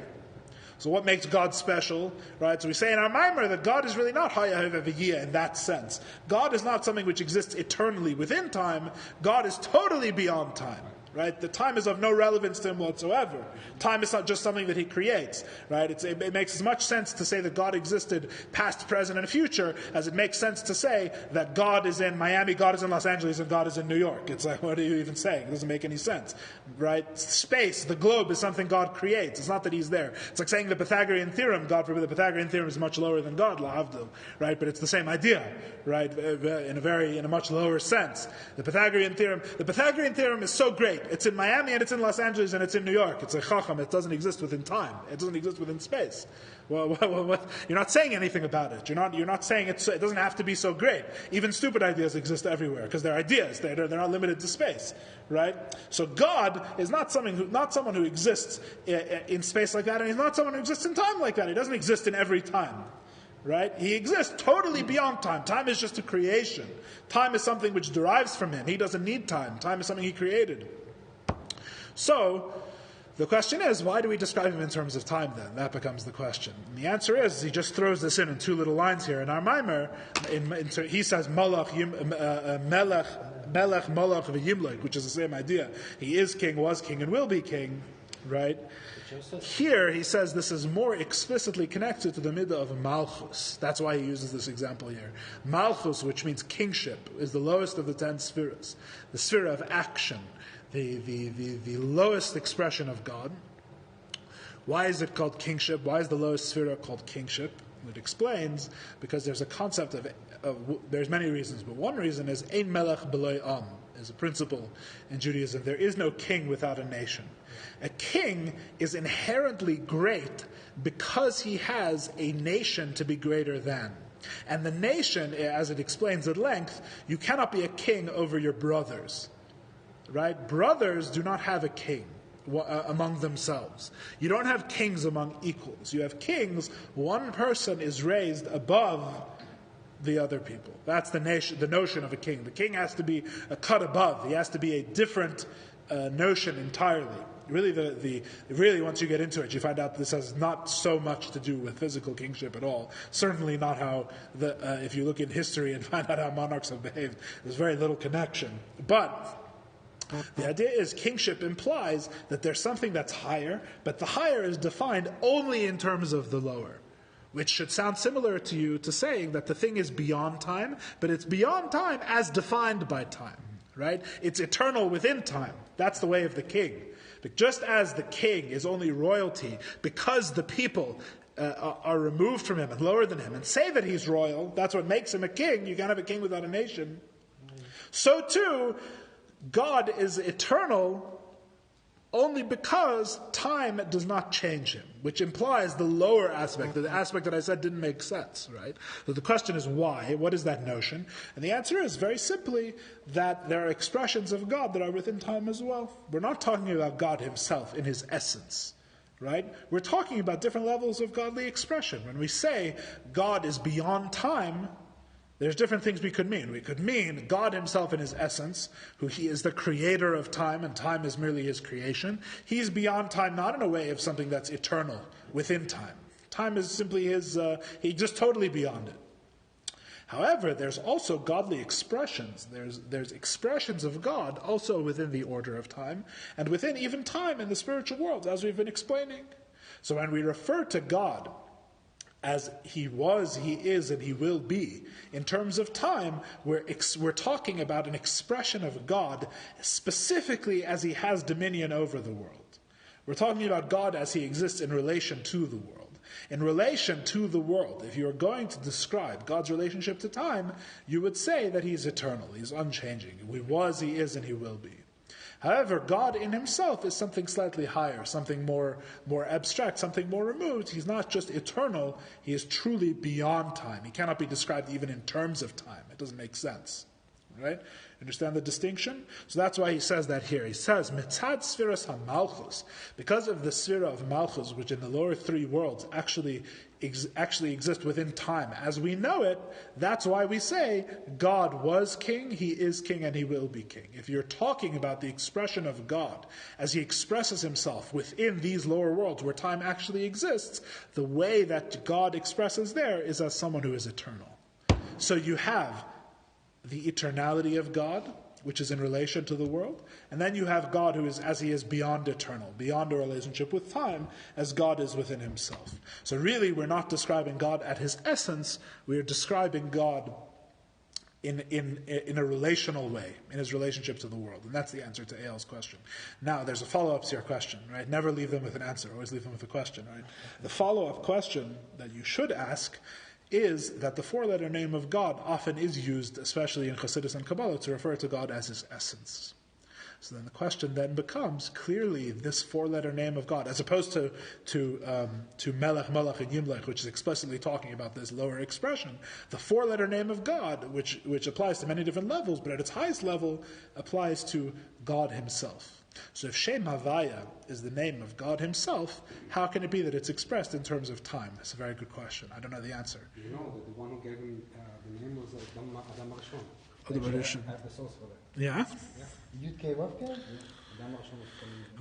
Speaker 1: So what makes God special? Right? So we say in our mimer that God is really not Haya heva v'yiyah in that sense. God is not something which exists eternally within time. God is totally beyond time. right? The time is of no relevance to him whatsoever. Time is not just something that he creates, right? It makes as much sense to say that God existed past, present, and future as it makes sense to say that God is in Miami, God is in Los Angeles, and God is in New York. It's like, what are you even saying? It doesn't make any sense, right? Space, the globe, is something God creates. It's not that he's there. It's like saying the Pythagorean theorem, God forbid, the Pythagorean theorem is much lower than God, la'avdil, right? But it's the same idea, right? In a much lower sense. The Pythagorean theorem is so great. It's in Miami and it's in Los Angeles and it's in New York. It's a chacham. It doesn't exist within time. It doesn't exist within space. Well, you're not saying anything about it. You're not saying it doesn't have to be so great. Even stupid ideas exist everywhere because they're ideas. They're not limited to space, right? So God is not someone who exists in space like that, and he's not someone who exists in time like that. He doesn't exist in every time. Right? He exists totally beyond time. Time is just a creation. Time is something which derives from him. He doesn't need time. Time is something he created. So, the question is, why do we describe him in terms of time then? That becomes the question. And the answer is, he just throws this in two little lines here. In our Maimer, he says, Melech, Molech, V'Yimlech, which is the same idea. He is king, was king, and will be king. Right? Here, he says this is more explicitly connected to the midah of Malchus. That's why he uses this example here. Malchus, which means kingship, is the lowest of the 10 spheres. The sphere of action, the lowest expression of God. Why is it called kingship? Why is the lowest sphere called kingship? It explains, because there's a concept there's many reasons, but one reason is Ein Melech B'loi Am, is a principle in Judaism. There is no king without a nation. A king is inherently great because he has a nation to be greater than. And the nation, as it explains at length, you cannot be a king over your brothers. Right? Brothers do not have a king among themselves. You don't have kings among equals. You have kings, one person is raised above the other people. That's the notion of a king. The king has to be a cut above. He has to be a different notion entirely. Really, once you get into it, you find out this has not so much to do with physical kingship at all. Certainly not how if you look in history and find out how monarchs have behaved, there's very little connection. But the idea is kingship implies that there's something that's higher, but the higher is defined only in terms of the lower. Which should sound similar to you to saying that the thing is beyond time, but it's beyond time as defined by time. Right? It's eternal within time. That's the way of the king. But just as the king is only royalty because the people are removed from him and lower than him and say that he's royal, that's what makes him a king. You can't have a king without a nation. So too, God is eternal only because time does not change him, which implies the lower aspect, the aspect that I said didn't make sense, right? So the question is why? What is that notion? And the answer is very simply that there are expressions of God that are within time as well. We're not talking about God himself in his essence, right? We're talking about different levels of godly expression. When we say God is beyond time, there's different things we could mean. We could mean God himself in his essence, who he is the creator of time, and time is merely his creation. He's beyond time, not in a way of something that's eternal within time. Time is simply he's just totally beyond it. However, there's also godly expressions. There's expressions of God also within the order of time, and within even time in the spiritual world, as we've been explaining. So when we refer to God as he was, he is, and he will be. In terms of time, we're talking about an expression of God specifically as he has dominion over the world. We're talking about God as he exists in relation to the world. In relation to the world, if you are going to describe God's relationship to time, you would say that he's eternal, he's unchanging. He was, he is, and he will be. However, God in himself is something slightly higher, something more abstract, something more removed. He's not just eternal, he is truly beyond time. He cannot be described even in terms of time. It doesn't make sense. Right? Understand the distinction? So that's why he says that here. He says, Mitzad Sfiras HaMalchus, because of the Sphira of Malchus, which in the lower three worlds actually exist within time as we know it, that's why we say God was king, he is king, and he will be king. If you're talking about the expression of God as he expresses himself within these lower worlds where time actually exists, the way that God expresses there is as someone who is eternal. So you have the eternality of God, which is in relation to the world. And then you have God who is, as he is, beyond eternal, beyond a relationship with time, as God is within himself. So really, we're not describing God at his essence, we are describing God in a relational way, in his relationship to the world. And that's the answer to Eyal's question. Now, there's a follow-up to your question, right? Never leave them with an answer, always leave them with a question, right? The follow-up question that you should ask is that the four-letter name of God often is used, especially in Chassidus and Kabbalah, to refer to God as his essence. So then the question then becomes, clearly this four-letter name of God, as opposed to Melech, Malach, and Yimlech, which is explicitly talking about this lower expression, the four-letter name of God, which applies to many different levels, but at its highest level applies to God himself. So if Shem Havaya is the name of God himself, how can it be that it's expressed in terms of time? That's a very good question. I don't know the answer.
Speaker 2: You know that the one who gave him the name was Adam Arishon.
Speaker 1: I have the source for that. Yeah?
Speaker 3: You came up,